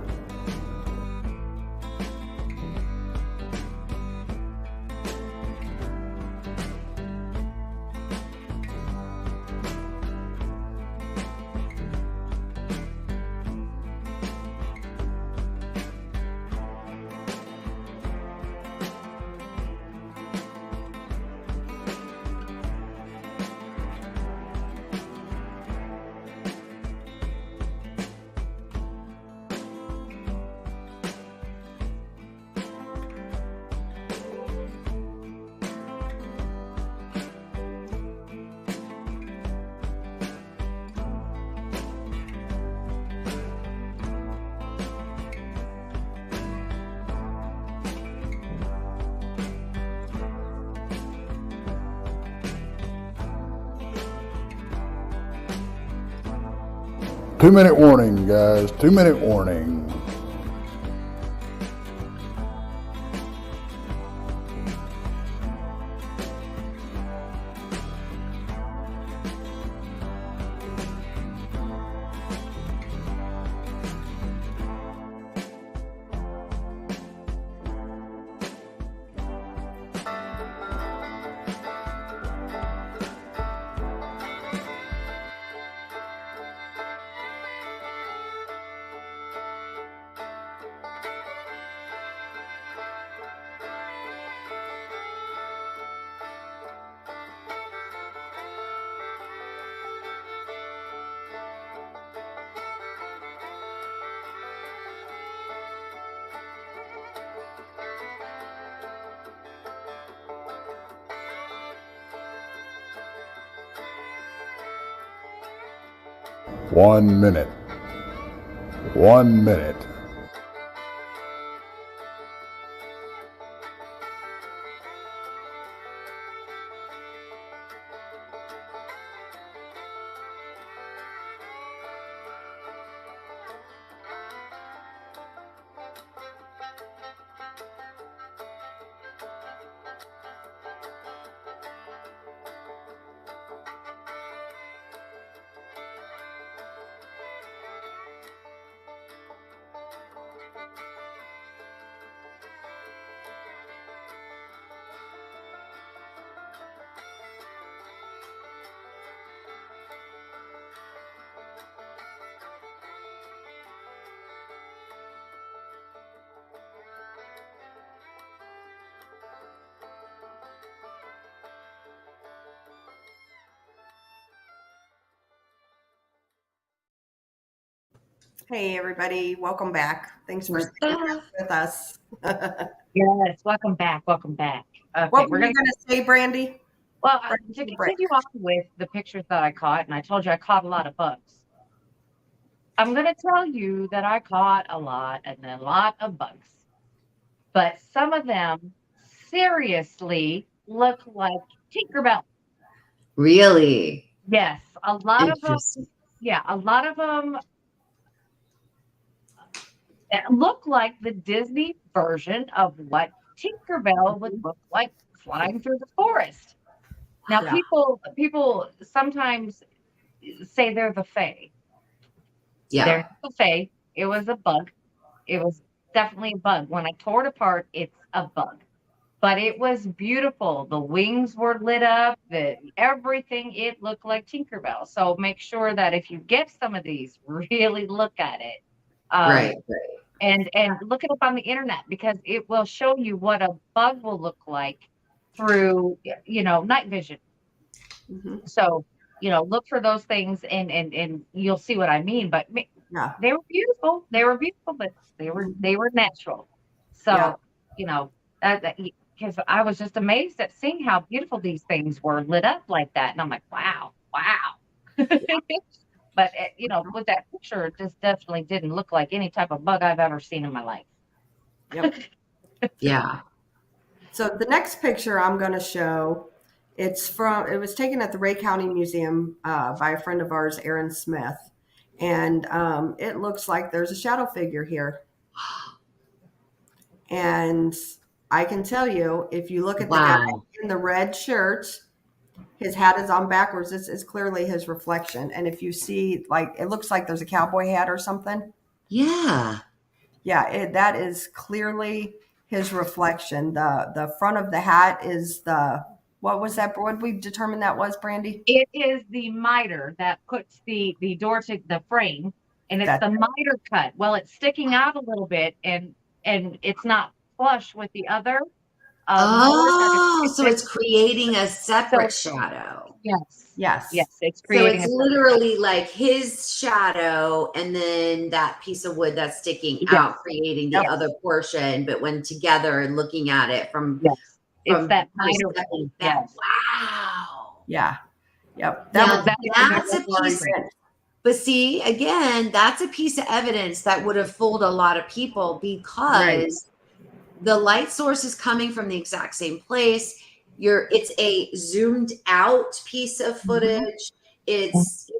2-minute warning, guys. 2-minute warning. One minute. 1 minute. Hey, everybody. Welcome back. Thanks for staying with us. Yes, welcome back. Welcome back. Okay, what were you going to say, Brandy? Well, to continue on with the pictures that I caught, and I told you I caught a lot of bugs. I'm going to tell you that I caught a lot of bugs. But some of them seriously look like Tinkerbell. Really? Yes, a lot of them. Yeah, a lot of them look like the Disney version of what Tinkerbell would look like flying through the forest. Now, people sometimes say they're the Fae. Yeah. They're the Fae. It was a bug. It was definitely a bug. When I tore it apart, it's a bug. But it was beautiful. The wings were lit up. Everything, it looked like Tinkerbell. So make sure that if you get some of these, really look at it. Right. And look it up on the internet, because it will show you what a bug will look like through, night vision. Mm-hmm. So, look for those things and you'll see what I mean. But they were beautiful. They were beautiful, but they were natural. So, because I was just amazed at seeing how beautiful these things were lit up like that. And I'm like, wow. But, with that picture, it just definitely didn't look like any type of bug I've ever seen in my life. Yep. Yeah. So the next picture I'm going to show, it was taken at the Ray County Museum by a friend of ours, Aaron Smith. And it looks like there's a shadow figure here. And I can tell you, if you look at the guy in the red shirt, his hat is on backwards. This is clearly his reflection. And if you see, it looks like there's a cowboy hat or something. Yeah. Yeah, that is clearly his reflection. The front of the hat is what was that? What did we determine that was, Brandy? It is the miter that puts the door to the frame, and it's the miter cut. Well, it's sticking out a little bit, and it's not flush with the other. So it's creating a separate shadow. Yes. It's creating. So it's literally like his shadow, and then that piece of wood that's sticking out, creating the other portion. But when together and looking at it from it's that miter. Wow. Yeah. Yep. That's a piece. But see, again, that's a piece of evidence that would have fooled a lot of people, because the light source is coming from the exact same place. It's a zoomed out piece of footage. it's,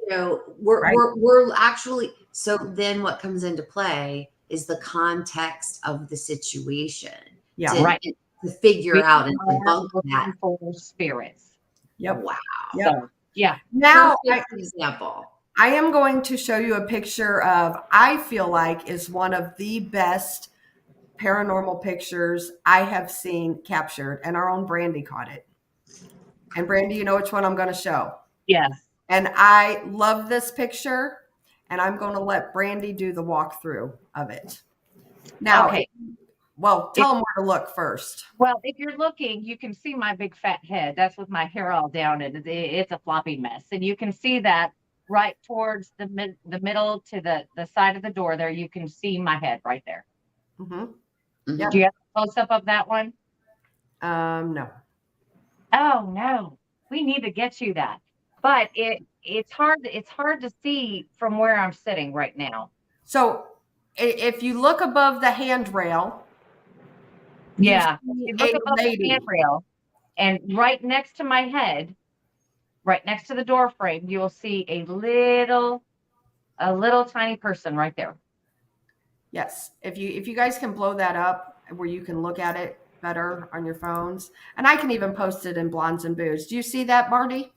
we're actually, so then what comes into play is the context of the situation. Yeah. To figure out and debunk that. For spirits. Yep. Wow. Yep. So, yeah. Now, example. I am going to show you a picture of, I feel like is one of the best paranormal pictures I have seen captured, and our own Brandy caught it. And Brandy, you know which one I'm going to show? Yes. And I love this picture, and I'm going to let Brandy do the walkthrough of it. Now, okay. Well, tell them where to look first. Well, if you're looking, you can see my big fat head. That's with my hair all down, and it's a floppy mess. And you can see that right towards the middle to the side of the door there. You can see my head right there. Mm-hmm. Yep. Do you have a close up of that one? No. Oh no, we need to get you that. But it's hard to see from where I'm sitting right now. So if you look above the handrail. Yeah, you look above the handrail, and right next to my head, right next to the door frame, you will see a little tiny person right there. Yes, if you guys can blow that up where you can look at it better on your phones, and I can even post it in Blondes and Booze. Do you see that, Marty?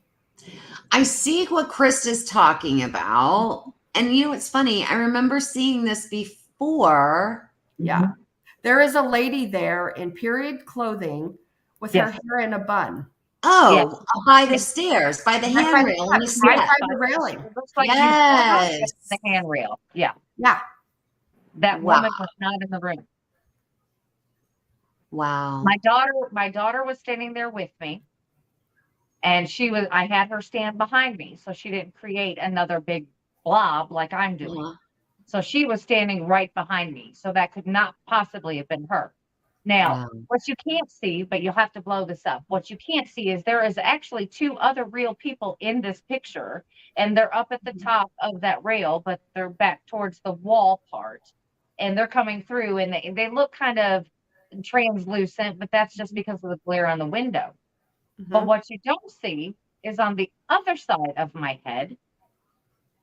I see what Krista's talking about, and it's funny. I remember seeing this before. Yeah. There is a lady there in period clothing with her hair in a bun. Oh, by the stairs, by the handrail. Right by the railing. It looks like the handrail. Yeah. Yeah. That woman was not in the room. Wow. My daughter was standing there with me, and I had her stand behind me so she didn't create another big blob like I'm doing. So she was standing right behind me. So that could not possibly have been her. Now, what you can't see, but you'll have to blow this up. What you can't see is there is actually 2 other real people in this picture, and they're up at the top of that rail, but they're back towards the wall part, and they're coming through, and they look kind of translucent, but that's just because of the glare on the window. But what you don't see is on the other side of my head,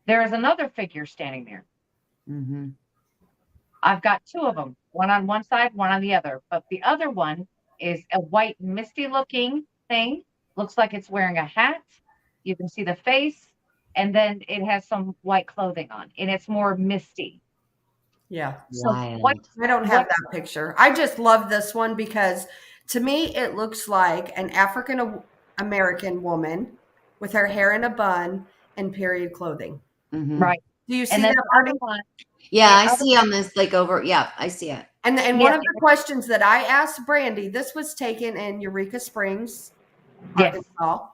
there is another figure standing there. I've got 2 of them, one on one side, one on the other. But the other one is a white, misty looking thing. Looks like it's wearing a hat. You can see the face. And then it has some white clothing on. And it's more misty. Yeah. So I don't have that picture. I just love this one because to me, it looks like an African American woman with her hair in a bun and period clothing. Right. Do you see that, Marty? Yeah, I see on this, over. Yeah, I see it. And one of the questions that I asked Brandy, this was taken in Eureka Springs, Arkansas.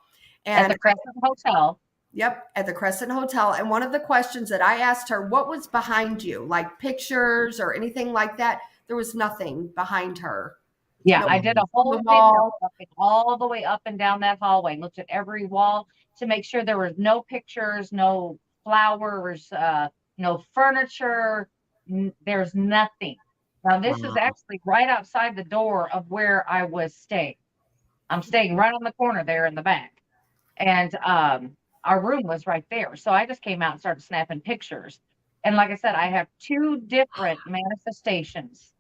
And at the Crescent Hotel. Yep, at the Crescent Hotel. And one of the questions that I asked her, what was behind you? Like pictures or anything like that? There was nothing behind her. Yeah, I did a whole video all the way up and down that hallway. Looked at every wall to make sure there was no pictures, no flowers, no furniture. There's nothing. Now, this is actually right outside the door of where I was staying. I'm staying right on the corner there in the back. And our room was right there. So I just came out and started snapping pictures. And like I said, I have 2 different manifestations.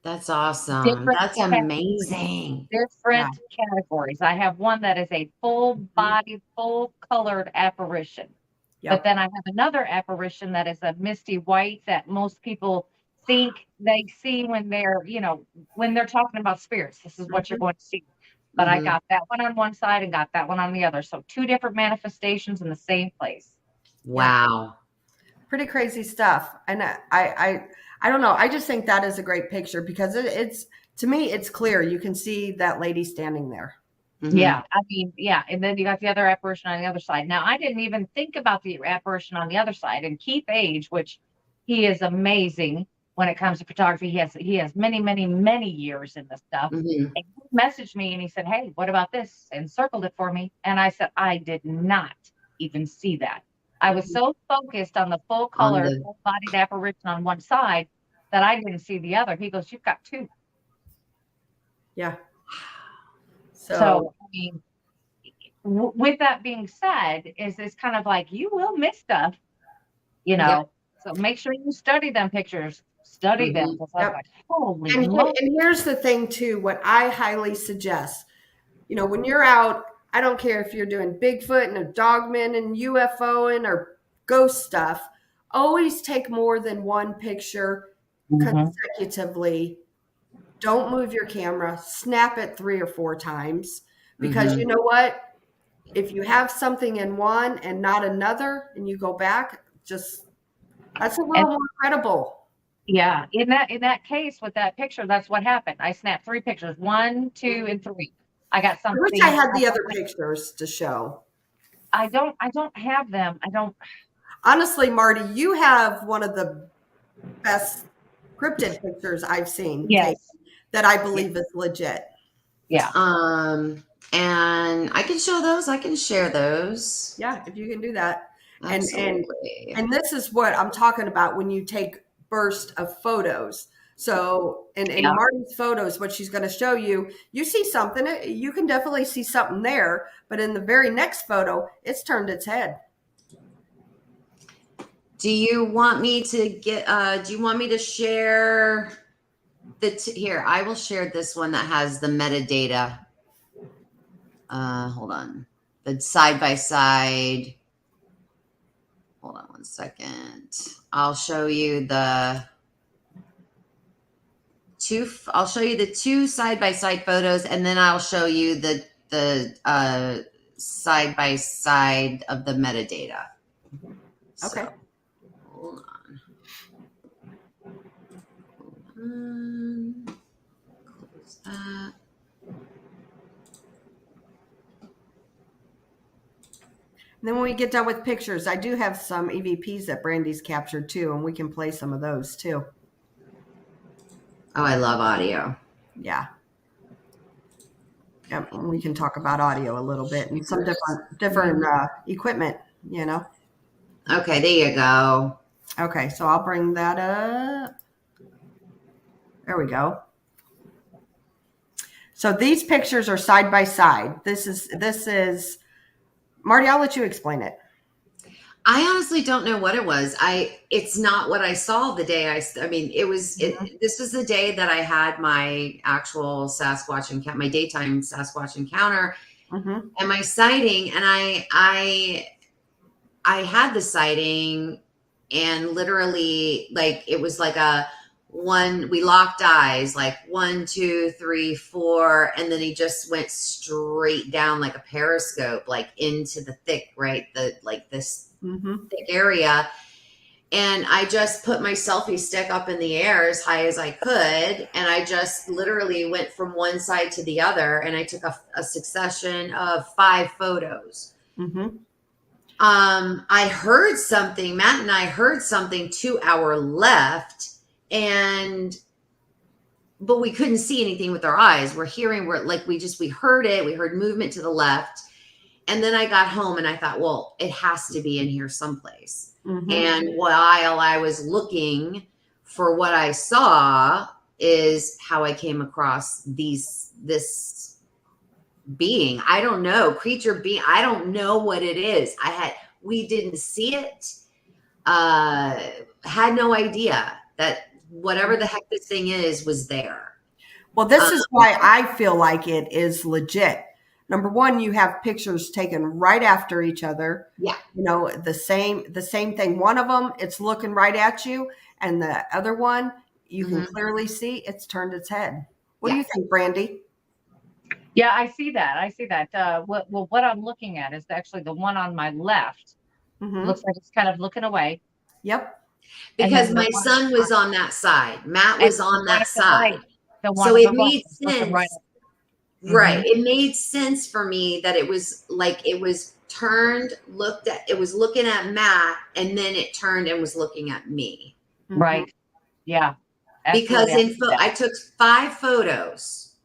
That's awesome. That's amazing. Different categories. I have one that is a full body, full colored apparition. Yep. But then I have another apparition that is a misty white that most people think they see when they're, when they're talking about spirits. This is what you're going to see. But I got that one on one side and got that one on the other. So 2 different manifestations in the same place. Wow. Pretty crazy stuff. And I don't know. I just think that is a great picture because it's to me, it's clear. You can see that lady standing there. Yeah. I mean, yeah. And then you got the other apparition on the other side. Now, I didn't even think about the apparition on the other side. And Keith Age, which he is amazing when it comes to photography. He has many, many, many years in this stuff. And he messaged me and he said, hey, what about this? And circled it for me. And I said, I did not even see that. I was so focused on the full color, full-bodied apparition on one side that I didn't see the other. He goes, you've got 2. Yeah. So I mean, with that being said, is it's kind of like you will miss stuff, Yep. So make sure you study them pictures, study them. Yep. Like, holy And moly. here's the thing too, what I highly suggest, when you're out, I don't care if you're doing Bigfoot and a dogman and UFOing or ghost stuff, always take more than one picture consecutively. Don't move your camera, snap it 3 or 4 times, because you know what? If you have something in one and not another and you go back, that's a little more credible. Yeah, in that case with that picture, that's what happened. I snapped 3 pictures, 1, 2, and 3. I got I something. wish I had the other pictures to show. I don't have them. I don't. Honestly, Marty, you have one of the best cryptid pictures I've seen taken that I believe is legit. Yeah. And I can show those. I can share those. Yeah, if you can do that. Absolutely. And this is what I'm talking about when you take bursts of photos. So in Marty's photos, what she's going to show you, you see something, you can definitely see something there, but in the very next photo, it's turned its head. Do you want me to share here? I will share this one that has the metadata. Hold on. The side by side. Hold on one second. I'll show you the two side by side photos, and then I'll show you the side by side of the metadata. Okay. So, hold on. Close that. And then when we get done with pictures, I do have some EVPs that Brandy's captured too, and we can play some of those too. Oh, I love audio. Yeah. Yep. And we can talk about audio a little bit and some different equipment, Okay, there you go. Okay, so I'll bring that up. There we go. So these pictures are side by side. This is Marty, I'll let you explain it. I honestly don't know what it was. It's not what I saw the day this was the day that I had my actual Sasquatch encounter, my daytime Sasquatch encounter, and my sighting. And I had the sighting, and literally, like, it was like we locked eyes, like 1, 2, 3, 4, and then he just went straight down like a periscope, like into the thick, this thick area. And I just put my selfie stick up in the air as high as I could, and I just literally went from one side to the other, and I took a succession of 5 photos. I heard something. Matt and I heard something to our left, but we couldn't see anything with our eyes. We heard it. We heard movement to the left. And then I got home and I thought, well, it has to be in here someplace. And while I was looking for what I saw is how I came across this being. I don't know, creature being. I don't know what it is. We didn't see it. Had no idea that whatever the heck this thing is was there. Well, this is why I feel like it is legit. Number one, you have pictures taken right after each other. Yeah. The same thing. One of them, it's looking right at you. And the other one, you can clearly see it's turned its head. What do you think, Brandy? Yeah, I see that. What I'm looking at is actually the one on my left. Looks like it's kind of looking away. Yep. Because my son was on that side. Matt was on that side. So it made sense. Right. It made sense for me that it was like it was turned, it was looking at Matt, and then it turned and was looking at me. Right. Yeah. Because I took 5 photos.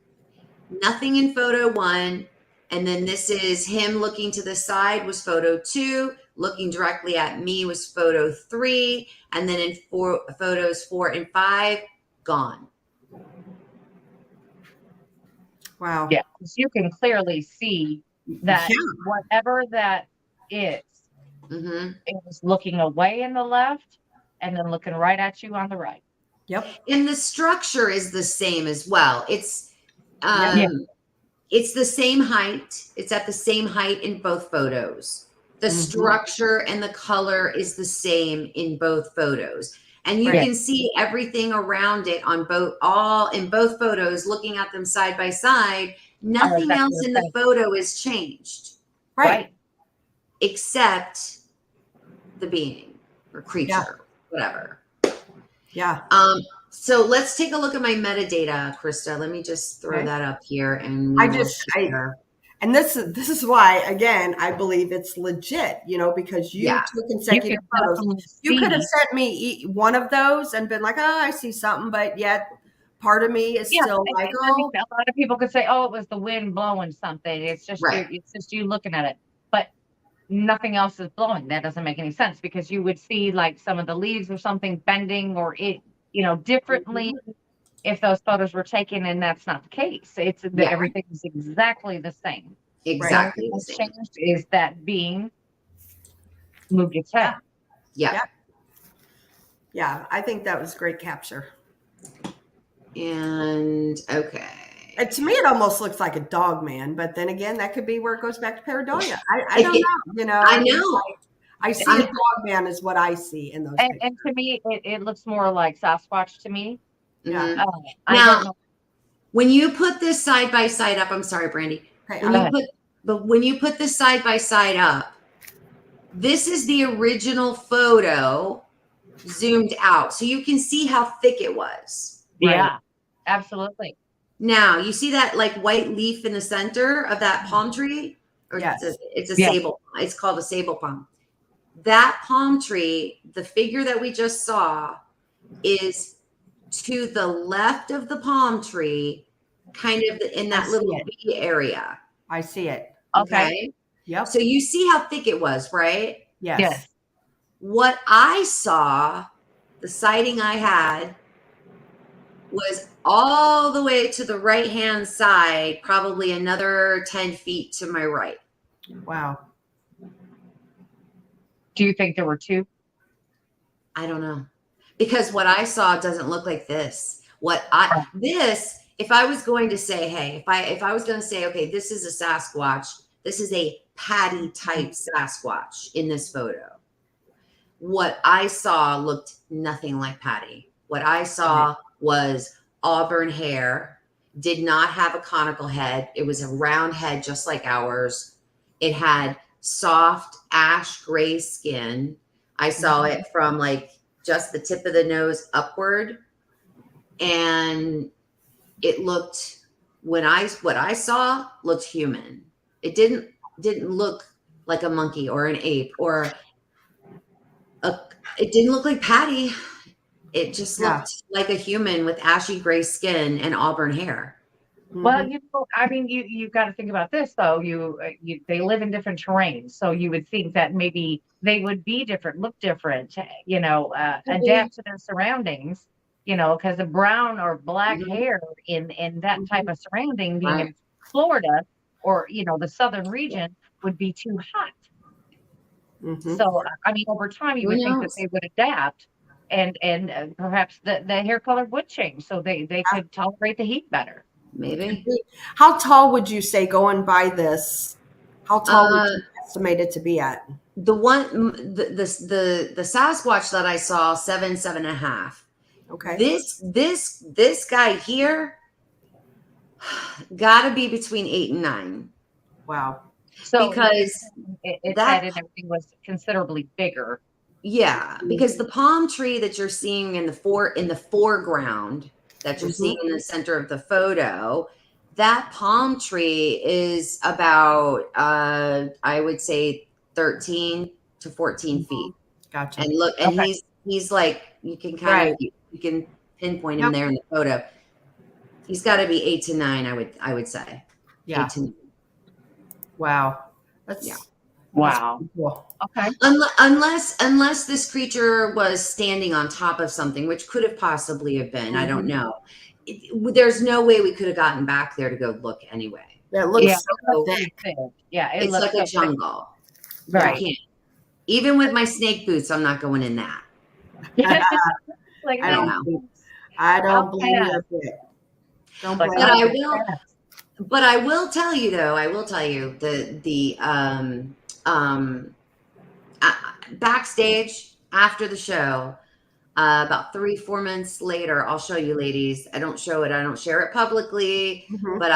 Nothing in photo 1. And then this is him looking to the side was photo 2. Looking directly at me was photo 3. And then in photos 4 and 5, gone. Wow. Yeah, you can clearly see that whatever that is looking away in the left and then looking right at you on the right. Yep. And the structure is the same as well. It's the same height. It's at the same height in both photos. The structure and the color is the same in both photos. And you can see everything around it in both photos, looking at them side by side. Nothing else in the photo is changed. Right. Except the being or creature, whatever. Yeah. So let's take a look at my metadata, Krista. Let me just throw that up here, and and this is why, again, I believe it's legit, because you took consecutive photos. You could have sent me one of those and been like, oh, I see something, but yet part of me is still like, oh. A lot of people could say, oh, it was the wind blowing something. It's just it's just you looking at it, but nothing else is blowing. That doesn't make any sense, because you would see like some of the leaves or something bending or differently if those photos were taken, and that's not the case. It's everything is exactly the same. Exactly. What's changed is that being moved its head. Yeah. I think that was great capture. And and to me, it almost looks like a dog man, but then again, that could be where it goes back to pareidolia. I don't know. I know. I see a dog man is what I see in those pictures. And to me, it looks more like Sasquatch to me. Yeah. Now, when you put this side by side up, I'm sorry, Brandy. When you put this side by side up, this is the original photo zoomed out, so you can see how thick it was. Yeah, absolutely. Now you see that like white leaf in the center of that palm tree, or it's a sable. It's called a sable palm. That palm tree, the figure that we just saw, is to the left of the palm tree, kind of in that little B area. I see it. Okay. Yep. So you see how thick it was, right? Yes. What I saw, the sighting I had, was all the way to the right-hand side, probably another 10 feet to my right. Wow. Do you think there were two? I don't know. Because what I saw doesn't look like this. If I was going to say, hey, if I was going to say, okay, this is a Sasquatch, this is a Patty type Sasquatch in this photo. What I saw looked nothing like Patty. What I saw was auburn hair, did not have a conical head. It was a round head, just like ours. It had soft ash gray skin. I saw it from like just the tip of the nose upward. And it looked, what I saw looked human. It didn't look like a monkey or an ape it didn't look like Patty. It just looked like a human with ashy gray skin and auburn hair. Well, you've got to think about this though. They live in different terrains, so you would think that maybe they would be different, look different, adapt to their surroundings, because the brown or black hair in that type of surrounding, being in Florida or the southern region, would be too hot. So over time you would think that they would adapt, and perhaps the hair color would change, so they could tolerate the heat better. Maybe. How tall would you say, going by this, how tall would you estimate it to be at? The Sasquatch that I saw, 7.5. Okay. This guy here got to be between 8 and 9. Wow. So because its head and everything was considerably bigger. Yeah, because the palm tree that you're seeing in the foreground, that you're seeing in the center of the photo, that palm tree is about I would say 13 to 14 feet. Gotcha. And look, and he's like, you can kind of you can pinpoint him there in the photo. He's got to be 8 to 9, I would say. Yeah. 8 to 9. Wow. Wow. Cool. Okay. Unless this creature was standing on top of something, which could have possibly have been. I don't know. There's no way we could have gotten back there to go look anyway. That looks Yeah, so thick. Yeah, It's looks like a so thick. jungle. Right. I can't. Even with my snake boots, I'm not going in that. Like, I no. don't blame you a bit. Don't blame But I you. will. But I will tell you though. I will tell you the backstage after the show. About 3-4 months later, I'll show you, ladies. I don't show it. I don't share it publicly. Mhm. But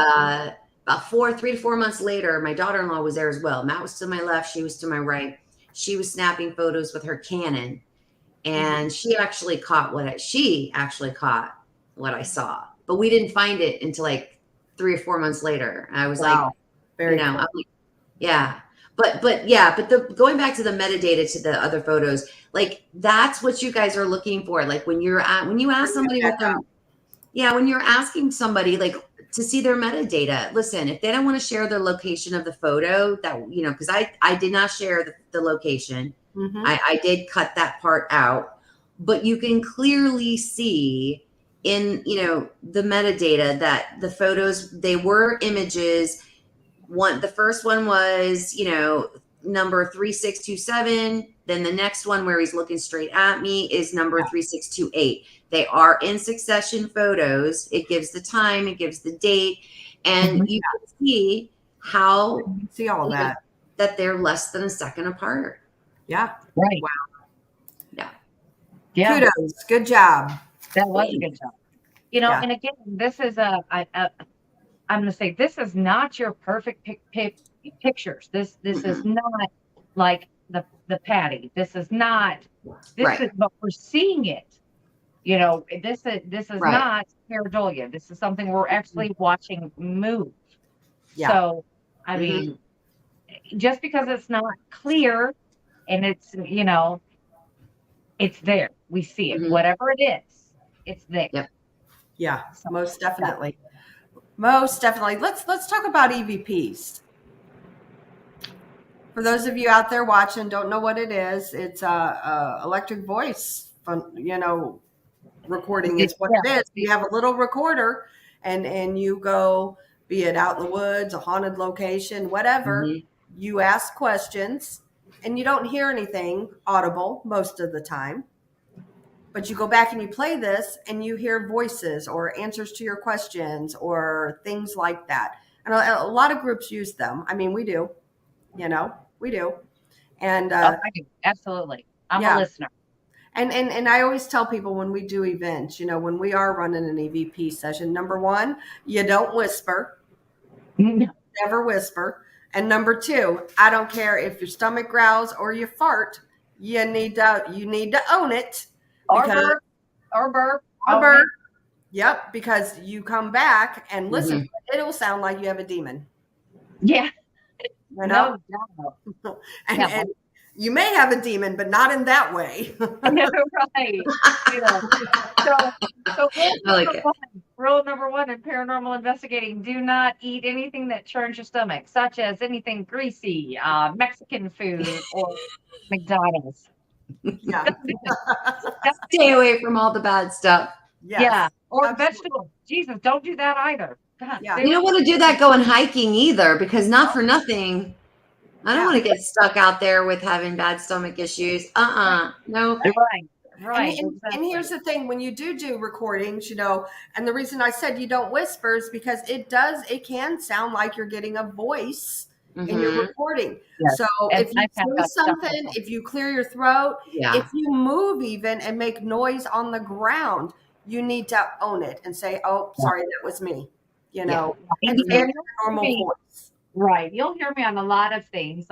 about 3 to 4 months later, my daughter-in-law was there as well. Matt was to my left. She was to my right. She was snapping photos with her Canon, and she actually caught what I saw. But we didn't find it until like 3 or 4 months later. And I was like, Very you know, cool. I'm like, yeah. But going back to the metadata to the other photos, like that's what you guys are looking for. Like when you ask somebody with them, when you're asking somebody like to see their metadata, listen, if they don't want to share the location of the photo, that because I did not share the location. Mhm. I did cut that part out, but you can clearly see in the metadata that the photos, they were images. The first one was, number 3627. Then the next one where he's looking straight at me is number 3628. They are in succession photos. It gives the time, it gives the date, and you can see how see all that they're less than a second apart. Yeah. Right. Wow. Yeah. Kudos. Good job. That was a good job. And again, this is I'm going to say, this is not your perfect pictures. This is not like the Patty. This is not. Is, but we're seeing it. This is not pareidolia. This is something we're actually watching move. Yeah. So, I mean, just because it's not clear, and it's it's there. We see it. Whatever it is, it's there. Yep. Yeah. So, most definitely. Most definitely. Let's talk about EVPs. For those of you out there watching, don't know what it is. It's a electric voice, recording is what it is. You have a little recorder, and you go, be it out in the woods, a haunted location, whatever. You ask questions, and you don't hear anything audible most of the time. But you go back and you play this and you hear voices or answers to your questions or things like that. And a lot of groups use them. I mean, we do, we do. And I do. Absolutely. I'm a listener. And I always tell people when we do events, when we are running an EVP session, number one, you don't whisper. Never whisper. And number two, I don't care if your stomach growls or you fart, you need to own it. Or burp. Yep, because you come back and listen, it'll sound like you have a demon. Yeah. No. And you may have a demon, but not in that way. Right. So rule number one in paranormal investigating: do not eat anything that churns your stomach, such as anything greasy, Mexican food, or McDonald's. Yeah. Stay away from all the bad stuff. Yes, yeah. Or vegetables. Jesus, don't do that either. God, yeah. You don't want to do that going hiking either, because not for nothing, I don't want to get stuck out there with having bad stomach issues. No. Right. And here's the thing, when you do recordings, and the reason I said you don't whisper is because it can sound like you're getting a voice in your recording. Yes. So if you say something, if you clear your throat, if you move even and make noise on the ground, you need to own it and say, oh, sorry, that was me, and normal voice. Right. You'll hear me on a lot of things,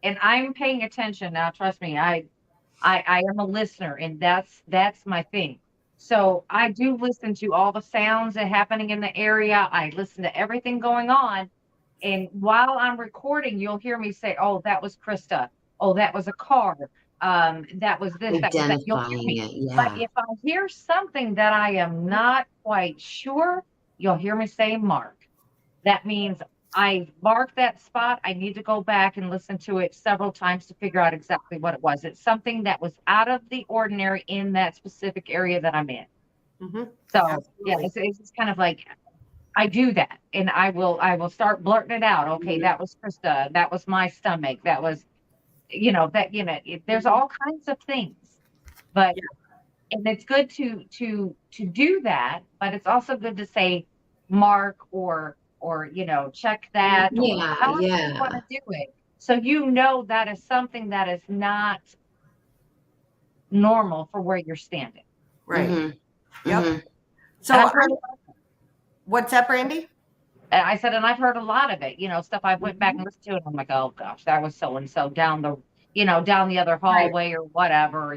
and I'm paying attention now. Trust me, I am a listener, and that's my thing. So I do listen to all the sounds that are happening in the area. I listen to everything going on. And while I'm recording, you'll hear me say, oh, that was Krista. Oh, that was a car. That was this. That was that. You'll hear me. But if I hear something that I am not quite sure, you'll hear me say Mark. That means I marked that spot. I need to go back and listen to it several times to figure out exactly what it was. It's something that was out of the ordinary in that specific area that I'm in. So, it's kind of like, I do that, and I will start blurting it out. Okay, that was Krista. That was my stomach. That was, there's all kinds of things, but and it's good to do that, but it's also good to say mark or check that or Yeah, however you want to do it. So that is something that is not normal for where you're standing. Right. Mm-hmm. Yep. Mm-hmm. So what's that, Brandy? I said, and I've heard a lot of it, stuff I went back and listened to, and I'm like, oh gosh, that was so and so down the other hallway or whatever.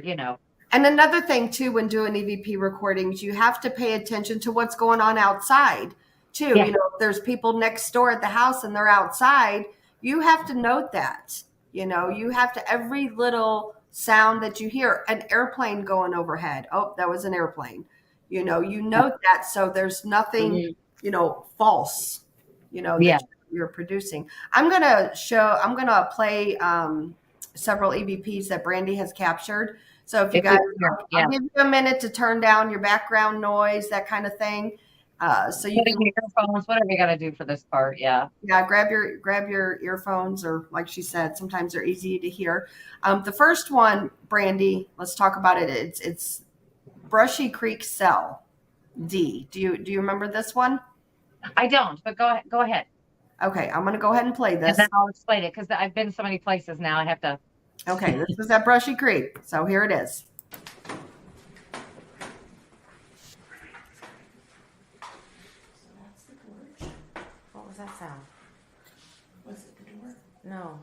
And another thing too, when doing EVP recordings, you have to pay attention to what's going on outside too. Yeah. If there's people next door at the house and they're outside, you have to note that. You have to, every little sound that you hear, an airplane going overhead. Oh, that was an airplane. You note that, so there's nothing, false, that you're producing. I'm gonna play several EVPs that Brandy has captured. So if you guys, I'll give you a minute to turn down your background noise, that kind of thing. So you can earphones, whatever you got to do for this part. Yeah. Grab your earphones, or like she said, sometimes they're easy to hear. The first one, Brandy, let's talk about it. It's Brushy Creek Cell D. Do you remember this one? I don't, but go ahead. Okay, I'm going to go ahead and play this. And then I'll explain it, because I've been so many places now. I have to. Okay, this was at Brushy Creek. So here it is. So that's the porch. What was that sound? Was it the door? No.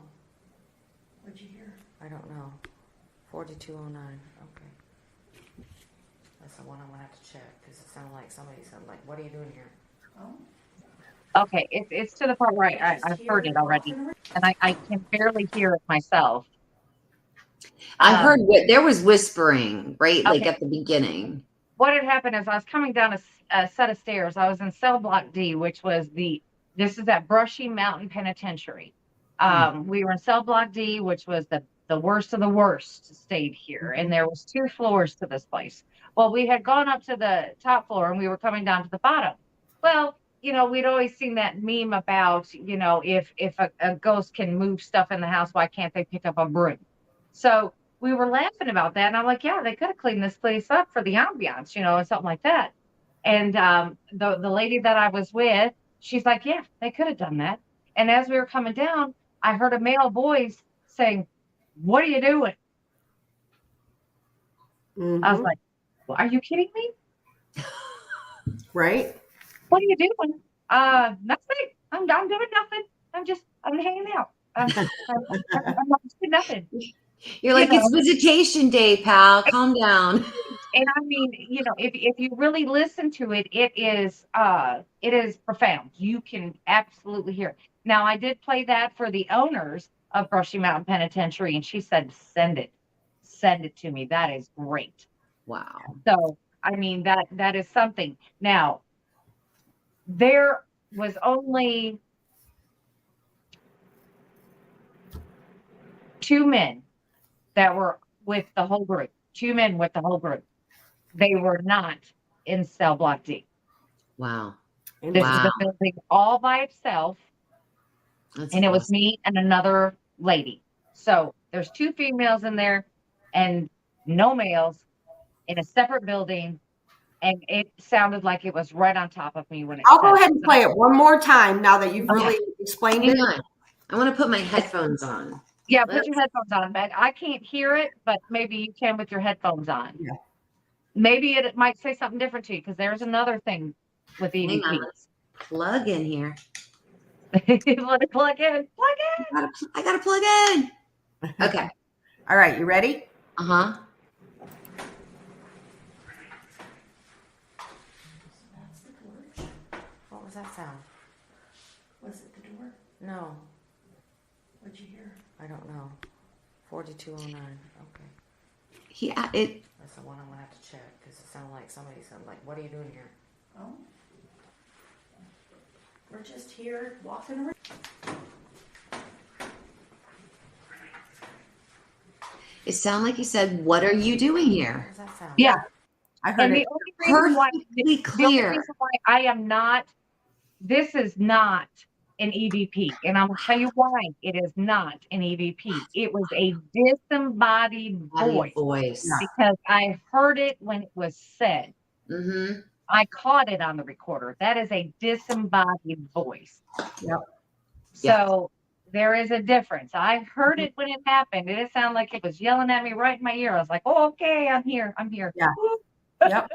What'd you hear? I don't know. 4209. Okay. That's the one I'm going to have to check, because it sounded like somebody said, like, what are you doing here? Oh. Okay, it's to the part where I've heard it already, and I can barely hear it myself. I heard there was whispering, right? Like at the beginning. What had happened is I was coming down a set of stairs. I was in cell block D, which was this is at Brushy Mountain Penitentiary. We were in cell block D, which was the worst of the worst stayed here. And there was 2 floors to this place. Well, we had gone up to the top floor and we were coming down to the bottom. Well, we'd always seen that meme about, if a ghost can move stuff in the house, why can't they pick up a broom? So we were laughing about that. And I'm like, yeah, they could have cleaned this place up for the ambiance, and something like that. And the lady that I was with, she's like, yeah, they could have done that. And as we were coming down, I heard a male voice saying, what are you doing? Mm-hmm. I was like, well, are you kidding me? Right. What are you doing? Nothing. I'm doing nothing. I'm hanging out. I'm not doing nothing. You're like, it's visitation day, pal. Calm down. And I mean, if you really listen to it, it is profound. You can absolutely hear it. Now, I did play that for the owners of Brushy Mountain Penitentiary, and she said, send it to me. That is great. Wow. So, I mean, that is something. Now, there was only 2 men that were with the whole group. 2 men with the whole group. They were not in cell block D. Wow. This is a building all by itself. That's awesome. It was me and another lady. So there's 2 females in there and no males in a separate building. And it sounded like it was right on top of me when it. I'll go ahead and play it one more time now that you've really explained it. I want to put my headphones on. Yeah, put your headphones on, man. I can't hear it, but maybe you can with your headphones on. Yeah. Maybe it might say something different to you, because there's another thing with EVP. Hang on, let's plug in here. Let it plug in. Plug in. I gotta plug in. Okay. All right, you ready? Uh-huh. That's the porch. What was that sound? Was it the door? No. What'd you hear? I don't know. 4209. Okay. That's the one I'm gonna have to check, because it sounded like somebody said, like, what are you doing here? Oh. We're just here walking around. It sounded like you said, what are you doing here? What does that sound? Yeah. I heard it the only reason perfectly clear. The only reason why I am not this is not an EVP. And I'm going to tell you why it is not an EVP. It was a disembodied voice. Because I heard it when it was said. Mm-hmm. I caught it on the recorder. That is a disembodied voice. Yep. So there is a difference. I heard it when it happened. It didn't sound like it was yelling at me right in my ear. I was like, oh, okay, I'm here. Yeah. Yep.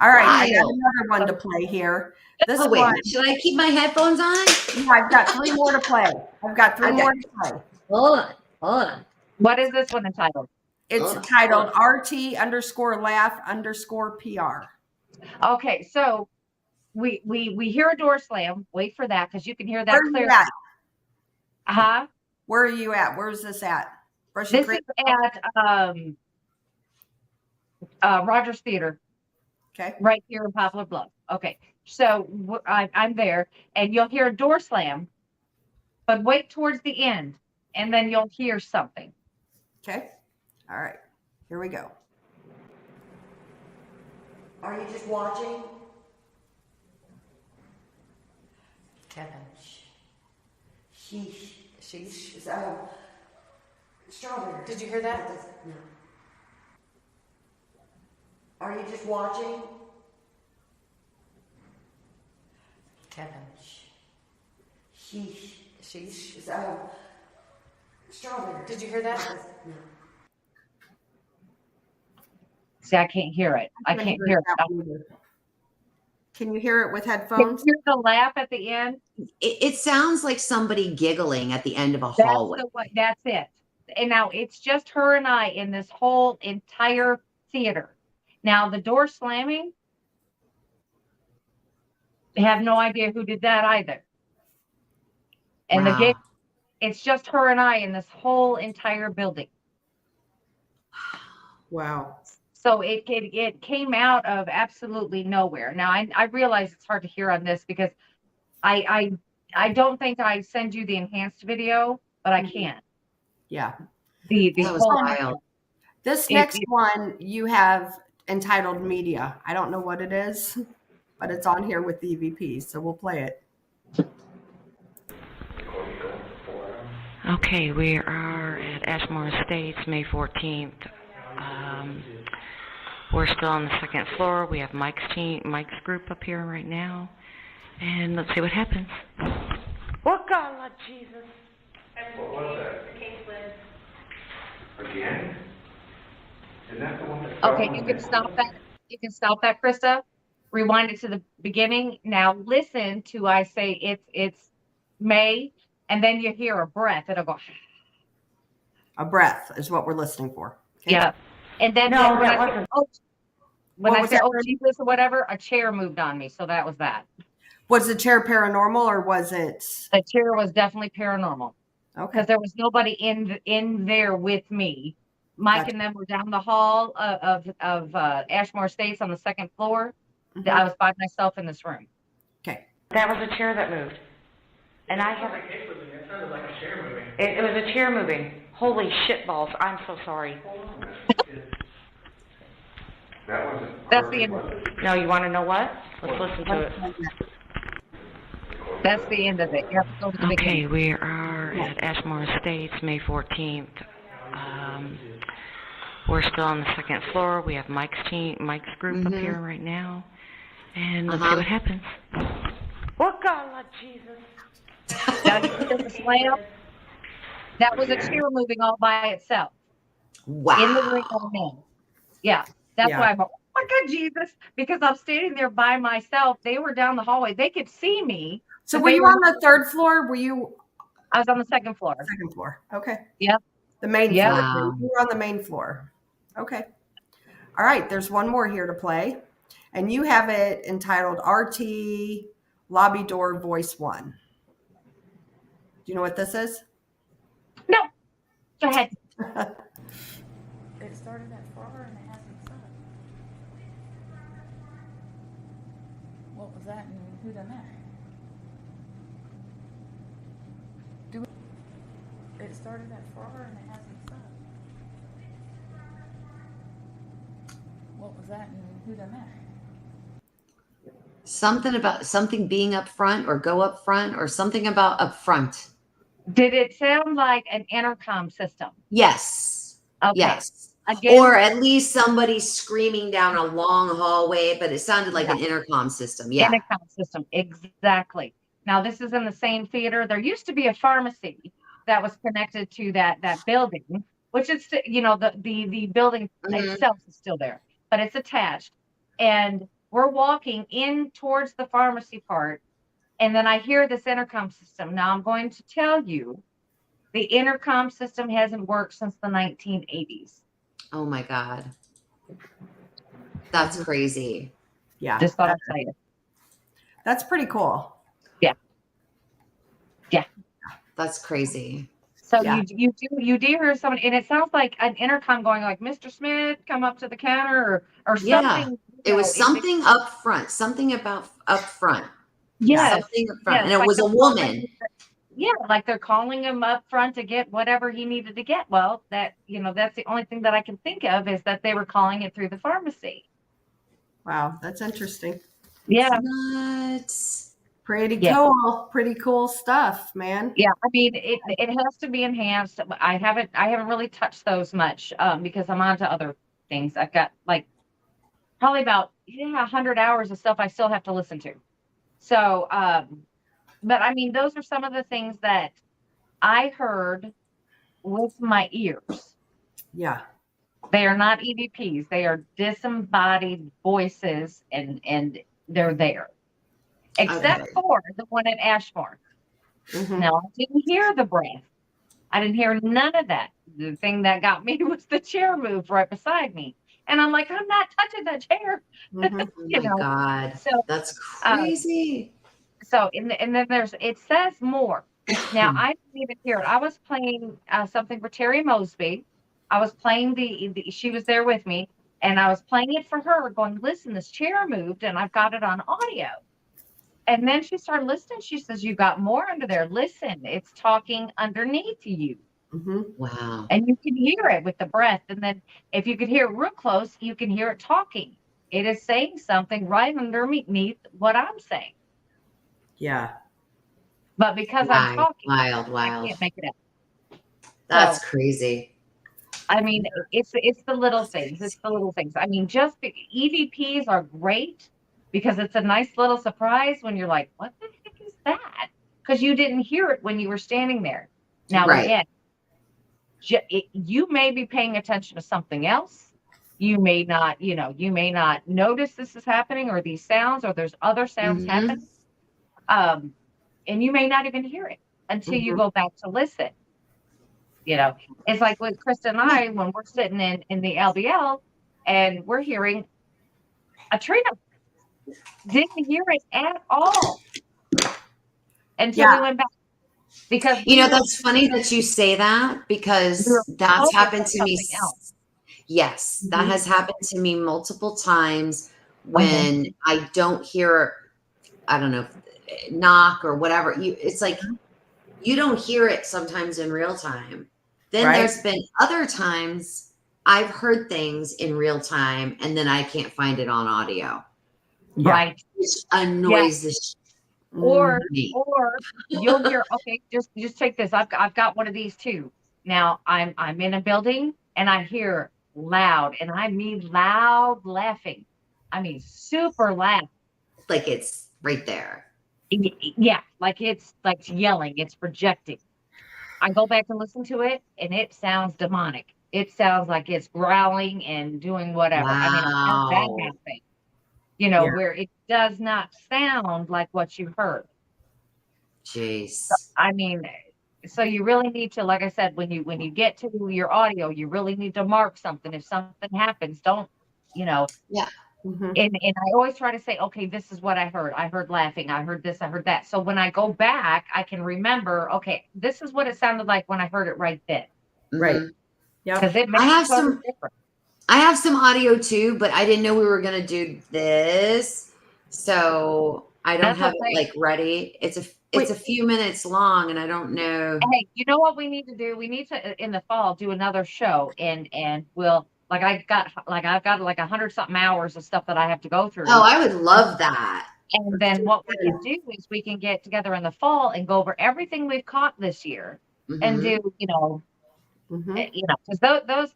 All right. I got another one to play here. This one. Should I keep my headphones on? Yeah, I've got 3 more to play. I've got 3 more to play. Hold on. What is this one entitled? It's titled RT_laugh_PR. Okay, so we hear a door slam. Wait for that because you can hear that clearly. Where are you at? Where's this at? This is at Rogers Theater. Okay. Right here in Poplar Bluff. Okay, so I'm there, and you'll hear a door slam, but wait towards the end, and then you'll hear something. Okay. All right. Here we go. Are you just watching? Kevin. Sheesh. Strawberry. Did you hear that? No. Are you just watching? Kevin. Sheesh. Strawberry. Did you hear that? No. See, I can't hear it. I can't hear it. Can you hear it with headphones? Can you hear the laugh at the end? It sounds like somebody giggling at the end of a hallway. That's it. And now it's just her and I in this whole entire theater. Now the door slamming, I have no idea who did that either. And the gig, it's just her and I in this whole entire building. Wow. So it came out of absolutely nowhere. Now I realize it's hard to hear on this because I don't think I send you the enhanced video, but I can. Yeah. That was wild. This next one you have entitled Media. I don't know what it is, but it's on here with the EVP, so we'll play it. Okay, we are at Ashmore Estates, May 14th. We're still on the 2nd floor. We have Mike's group up here right now. And let's see what happens. Oh, God, Lord Jesus. What was that? The case lid. Again? Isn't that the one that Okay, you can stop that. You can stop that, Krista. Rewind it to the beginning. Now listen to I say it's May, and then you hear a breath. It'll go. A breath is what we're listening for. Okay? Yeah. And then when I say, oh, Jesus, or whatever, a chair moved on me. So that was that. Was the chair paranormal or was it? The chair was definitely paranormal. Okay. Because there was nobody in there with me. Mike and them were down the hall of Ashmore Estates on the 2nd floor. Mm-hmm. I was by myself in this room. Okay. That was a chair that moved. And I have. It sounded like a chair moving. It was a chair moving. Holy shit balls. I'm so sorry. That wasn't. That's the end. No, you want to know what? Let's listen to it. That's the end of it. You have to go to the beginning. Okay, we are at Ashmore Estates, May 14th. We're still on the 2nd floor. We have Mike's group up here right now. And let's see what happens. Oh, God, Lord Jesus. Now you hear the slam? That was a chair moving all by itself. Wow. In the room I'm in. Yeah. That's why I'm like, oh my God, Jesus. Because I'm standing there by myself. They were down the hallway. They could see me. So were you on the 3rd floor? I was on the 2nd floor. 2nd floor. Okay. Yep. The main floor. Wow. You were on the main floor. Okay. All right. There's one more here to play. And you have it entitled RT Lobby Door Voice 1. Do you know what this is? No. Go ahead. It started at 4 and it hasn't stopped. What was that and who done that? It started at 4 and it hasn't stopped. What was that and who done that? Something about something being up front or go up front or something about up front. Did it sound like an intercom system? Yes. Okay. Yes. Again, Or at least somebody screaming down a long hallway, but it sounded like an intercom system. Yeah. Intercom system. Exactly. Now, this is in the same theater. There used to be a pharmacy that was connected to that building, which is, the building itself is still there, but it's attached. And we're walking in towards the pharmacy part. And then I hear this intercom system. Now, I'm going to tell you, the intercom system hasn't worked since the 1980s. Oh my God. That's crazy. Yeah. Just thought I'd tell you. That's pretty cool. Yeah. Yeah. That's crazy. So you do hear someone, and it sounds like an intercom going like, "Mr. Smith, come up to the counter," or something. It was something up front, something about up front. Yes. Something up front. And it was a woman. Yeah, like they're calling him up front to get whatever he needed to get. Well, that's the only thing that I can think of is that they were calling it through the pharmacy. Wow, that's interesting. Yeah. Nuts. Pretty cool. Pretty cool stuff, man. Yeah, I mean, it has to be enhanced. I haven't really touched those much because I'm on to other things. I've got like probably about 100 hours of stuff I still have to listen to. So, but I mean, those are some of the things that I heard with my ears. Yeah. They are not EVPs. They are disembodied voices, and they're there. Except for the one at Ashmore. Mm-hmm. Now, I didn't hear the breath. I didn't hear none of that. The thing that got me was the chair moved right beside me. And I'm like, I'm not touching that chair. Mm-hmm. Oh my God. So, that's crazy. And then it says more. Now, I didn't even hear it. I was playing something for Terry Mosby. I was playing she was there with me, and I was playing it for her, going, listen, this chair moved, and I've got it on audio. And then she started listening. She says, you got more under there. Listen, it's talking underneath you. Mm-hmm. Wow. And you can hear it with the breath. And then if you could hear it real close, you can hear it talking. It is saying something right underneath what I'm saying. Yeah. But because I'm talking, wild. I can't make it up. That's crazy. I mean, it's the little things. It's the little things. I mean, EVPs are great because it's a nice little surprise when you're like, what the heck is that? Because you didn't hear it when you were standing there. Now, again, you may be paying attention to something else. You may not, notice this is happening or these sounds or there's other sounds happening. And you may not even hear it until you go back to listen. It's like with Krista and I, when we're sitting in the LBL and we're hearing a tree. Didn't hear it at all until we went back. Because that's funny that you say that because that's happened to me. Yes, that has happened to me multiple times when I don't hear, I don't know, knock or whatever. It's like you don't hear it sometimes in real time. Then there's been other times I've heard things in real time and then I can't find it on audio. Right. Which annoys the shit. Or you'll hear, okay, just take this. I've got one of these too. Now I'm in a building and I hear loud, and I mean loud laughing. I mean super loud. Like it's right there. Yeah, like it's like yelling, it's projecting. I go back and listen to it and it sounds demonic. It sounds like it's growling and doing whatever. Wow. I mean, I've heard that happen. Where it does not sound like what you heard. Jeez. So, I mean, so you really need to, like I said, when you get to your audio, you really need to mark something. If something happens, don't, Yeah. Mm-hmm. And I always try to say, okay, this is what I heard. I heard laughing. I heard this. I heard that. So when I go back, I can remember, okay, this is what it sounded like when I heard it right then. Right. Yeah. Because it makes it totally different. I have some audio too, but I didn't know we were going to do this. So I don't have it like ready. It's a few minutes long and I don't know. Hey, you know what we need to do? We need to, in the fall, do another show and we'll, I've got like 100 something hours of stuff that I have to go through. Oh, I would love that. And then what we can do is we can get together in the fall and go over everything we've caught this year and do, because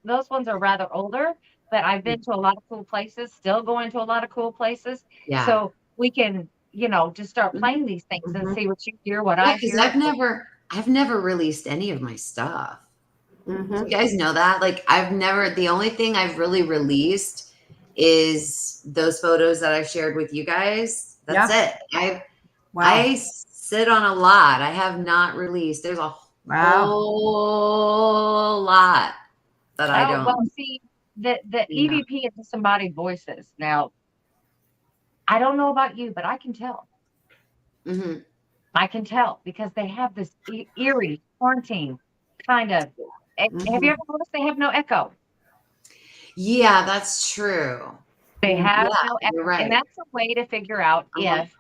those ones are rather older, but I've been to a lot of cool places, still going to a lot of cool places. Yeah. So we can, just start playing these things and see what you hear, what I because hear. I've never released any of my stuff. You guys know that? Like the only thing I've really released is those photos that I shared with you guys. That's it. I sit on a lot. I have not released. There's a whole lot that I don't. Well, see, the EVP and disembodied voices. Now, I don't know about you, but I can tell. Mm-hmm. I can tell because they have this eerie, haunting kind of. Have you ever noticed they have no echo? Yeah, that's true. They have no echo, right. and that's a way to figure out if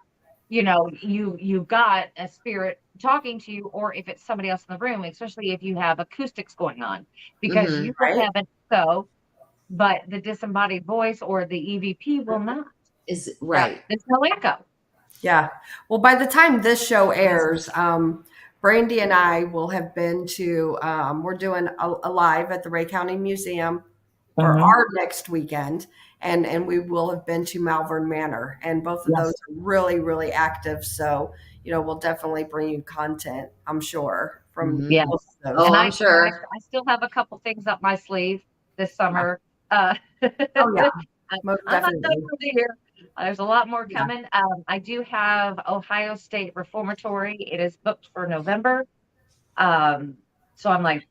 you've got a spirit talking to you, or if it's somebody else in the room, especially if you have acoustics going on, because you will have an echo, but the disembodied voice or the EVP will not. Is right. There's no echo. Yeah. Well, by the time this show airs, Brandy and I will have been to, we're doing a live at the Ray County Museum for our next weekend. And we will have been to Malvern Manor. And both of those are really, really active. So, we'll definitely bring you content, I'm sure, from both of those. Oh, I'm sure. I still have a couple things up my sleeve this summer. Most I'm not definitely. done for the year. There's a lot more coming. I do have Ohio State Reformatory. It is booked for November. So I'm like,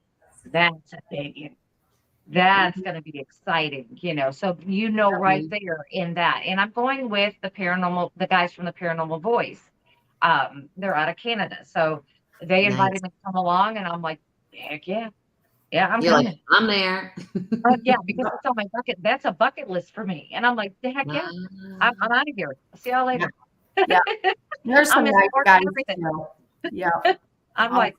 that's a big, that's going to be exciting, so right there in that. And I'm going with the guys from the Paranormal Voice. They're out of Canada. So they invited me to come along, and I'm like, heck yeah. Yeah, I'm coming. Like, I'm there. Yeah, because it's on my bucket. That's a bucket list for me. And I'm like, heck yeah, I'm out of here. See y'all later. Yeah. There's some nice guys. Yeah. I'm like,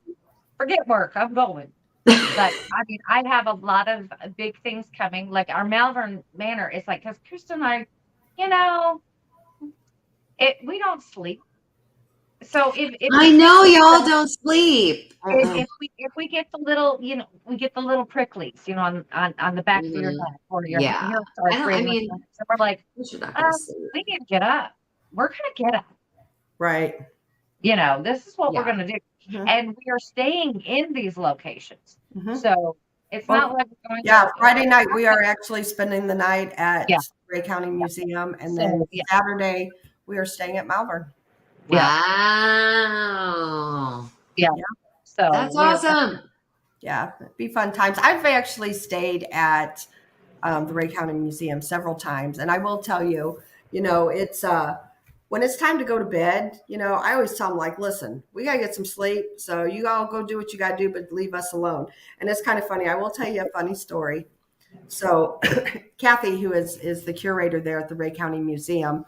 forget work. I'm going. But I mean, I have a lot of big things coming. Like our Malvern Manor is like, because Kristen and I, we don't sleep. So if I know y'all don't sleep. If we get the little, we get the little pricklies, on the back of your neck or your hair starts raising. So we're like, we need to get up. We're gonna get up. Right. This is what we're gonna do. And we are staying in these locations. So it's not like we're going to Friday night we are actually spending the night at Ray County Museum, and then Saturday we are staying at Malvern. Wow. Yeah. So that's awesome. Yeah, it'd be fun times. I've actually stayed at the Ray County Museum several times, and I will tell you, it's when it's time to go to bed, I always tell them, like, listen, we got to get some sleep. So you all go do what you got to do, but leave us alone. And it's kind of funny. I will tell you a funny story. So Kathy, who is the curator there at the Ray County Museum,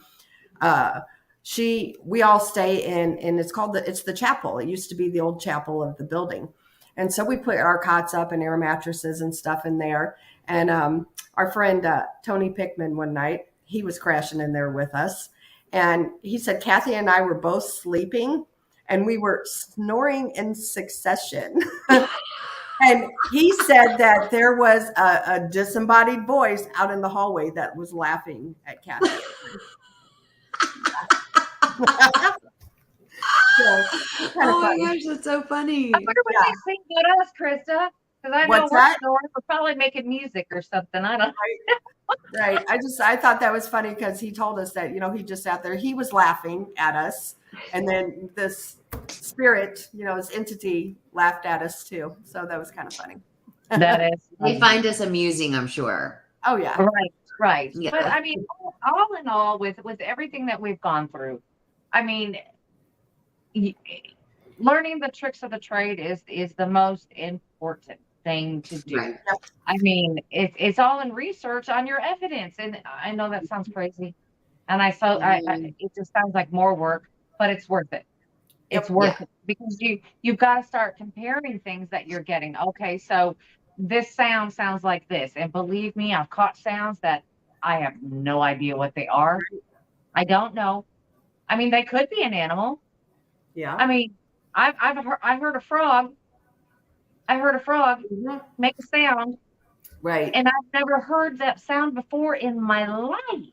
we all stay in, and it's the chapel. It used to be the old chapel of the building. And so we put our cots up and air mattresses and stuff in there. And our friend, Tony Pickman, one night, he was crashing in there with us. And he said, Kathy and I were both sleeping and we were snoring in succession. And he said that there was a disembodied voice out in the hallway that was laughing at Kathy. Oh my gosh, that's so funny. I wonder what they think about us, Krista. Because I know we're probably making music or something. I don't know. Right. I thought that was funny because he told us that, he just sat there. He was laughing at us. And then this spirit, this entity laughed at us too. So that was kind of funny. That is. They find us amusing, I'm sure. Oh, yeah. Right. Yeah. But I mean, all in all, with everything that we've gone through, I mean, learning the tricks of the trade is the most important thing to do. Right. I mean, it's all in research on your evidence, and I know that sounds crazy, and it just sounds like more work, but it's worth it. It's worth it because you've got to start comparing things that you're getting. Okay, so this sound sounds like this, and believe me, I've caught sounds that I have no idea what they are. I don't know. I mean, they could be an animal. Yeah. I mean, I heard a frog. I heard a frog make a sound. Right. And I've never heard that sound before in my life.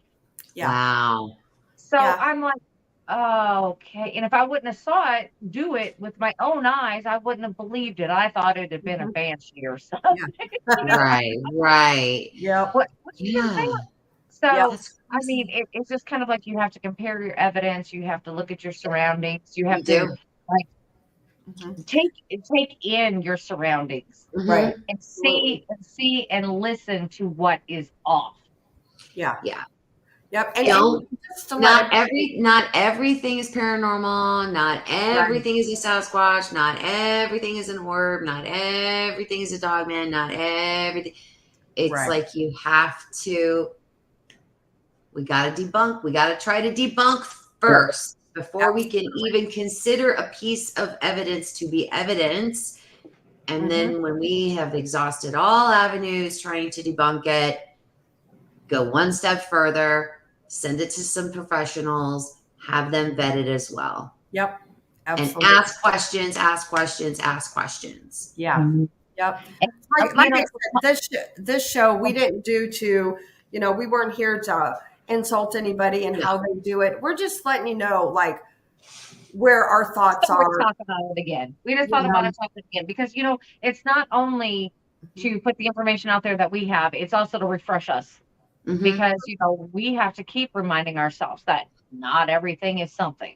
Yeah. Wow. So I'm like, oh, okay. And if I wouldn't have saw it do it with my own eyes, I wouldn't have believed it. I thought it had been a banshee or something. Right. Yep. What you gonna say? So I mean, crazy. it's just kind of like you have to compare your evidence. You have to look at your surroundings. You have You to do. like take in your surroundings, Right. and see and listen to what is off. Yeah. Yeah. Yep. And just to not everything is paranormal. Not everything Right. is a Sasquatch. Not everything is an orb. Not everything is a dogman. Not everything. It's Right. like you have to. We got to debunk. We got to try to debunk first before we can even consider a piece of evidence to be evidence. And then when we have exhausted all avenues trying to debunk it, go one step further, send it to some professionals, have them vet it as well. Yep. Absolutely. And ask questions. Yeah. Yep. Like I said, this show we didn't do to, we weren't here to insult anybody and how they do it. We're just letting you know, like, where our thoughts are. We're talking about it again. We just thought about it again because, it's not only to put the information out there that we have, it's also to refresh us. Because, we have to keep reminding ourselves that not everything is something.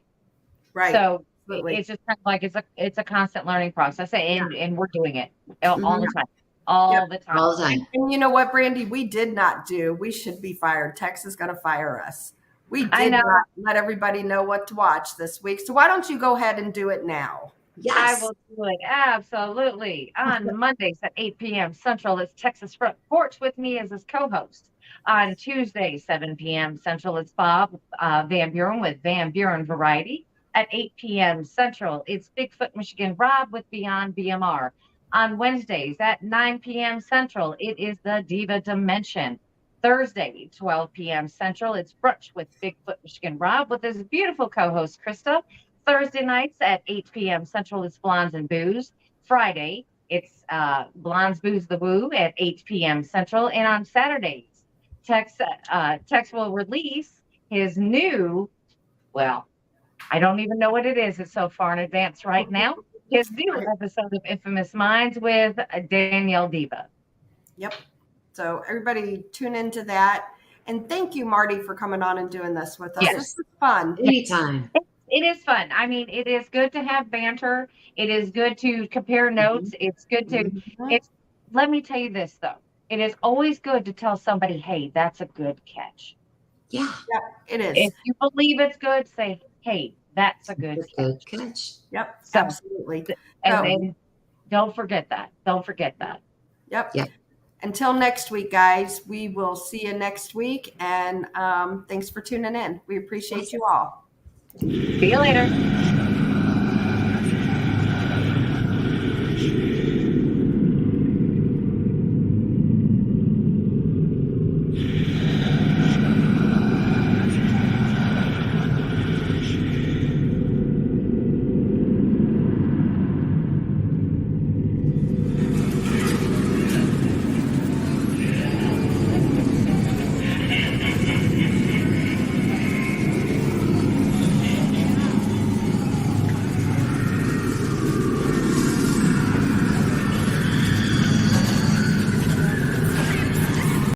Right. So it's just kind of like it's a constant learning process, and we're doing it all the time. All the time. And you know what, Brandy? We did not do. We should be fired. Tex is going to fire us. We did not let everybody know what to watch this week. So why don't you go ahead and do it now? Yes. I will do it. Absolutely. On Mondays at 8 p.m. Central, it's Texas Front Porch with me as his co-host. On Tuesday, 7 p.m. Central, it's Bob Van Buren with Van Buren Variety. At 8 p.m. Central, it's Bigfoot Michigan Rob with Beyond BMR. On Wednesdays at 9 p.m. Central, it is the Diva Dimension. Thursday, 12 p.m. Central, it's Brunch with Bigfoot Michigan Rob with his beautiful co-host, Krista. Thursday nights at 8 p.m. Central, it's Blondes and Booze. Friday, it's Blondes, Booze, the Woo at 8 p.m. Central. And on Saturdays, Tex will release his new, well, I don't even know what it is. It's so far in advance right now. His new episode of Infamous Minds with Danielle Diva. Yep. So everybody tune into that. And thank you, Marty, for coming on and doing this with us. Yes. This was fun. Anytime. It is fun. I mean, it is good to have banter. It is good to compare notes. It's good to, let me tell you this, though. It is always good to tell somebody, hey, that's a good catch. Yeah. Yep, it is. If you believe it's good, say, hey, that's a good catch. Yep, so, absolutely. And don't forget that. Don't forget that. Yep. Until next week, guys, we will see you next week. And thanks for tuning in. We appreciate you all. See you later.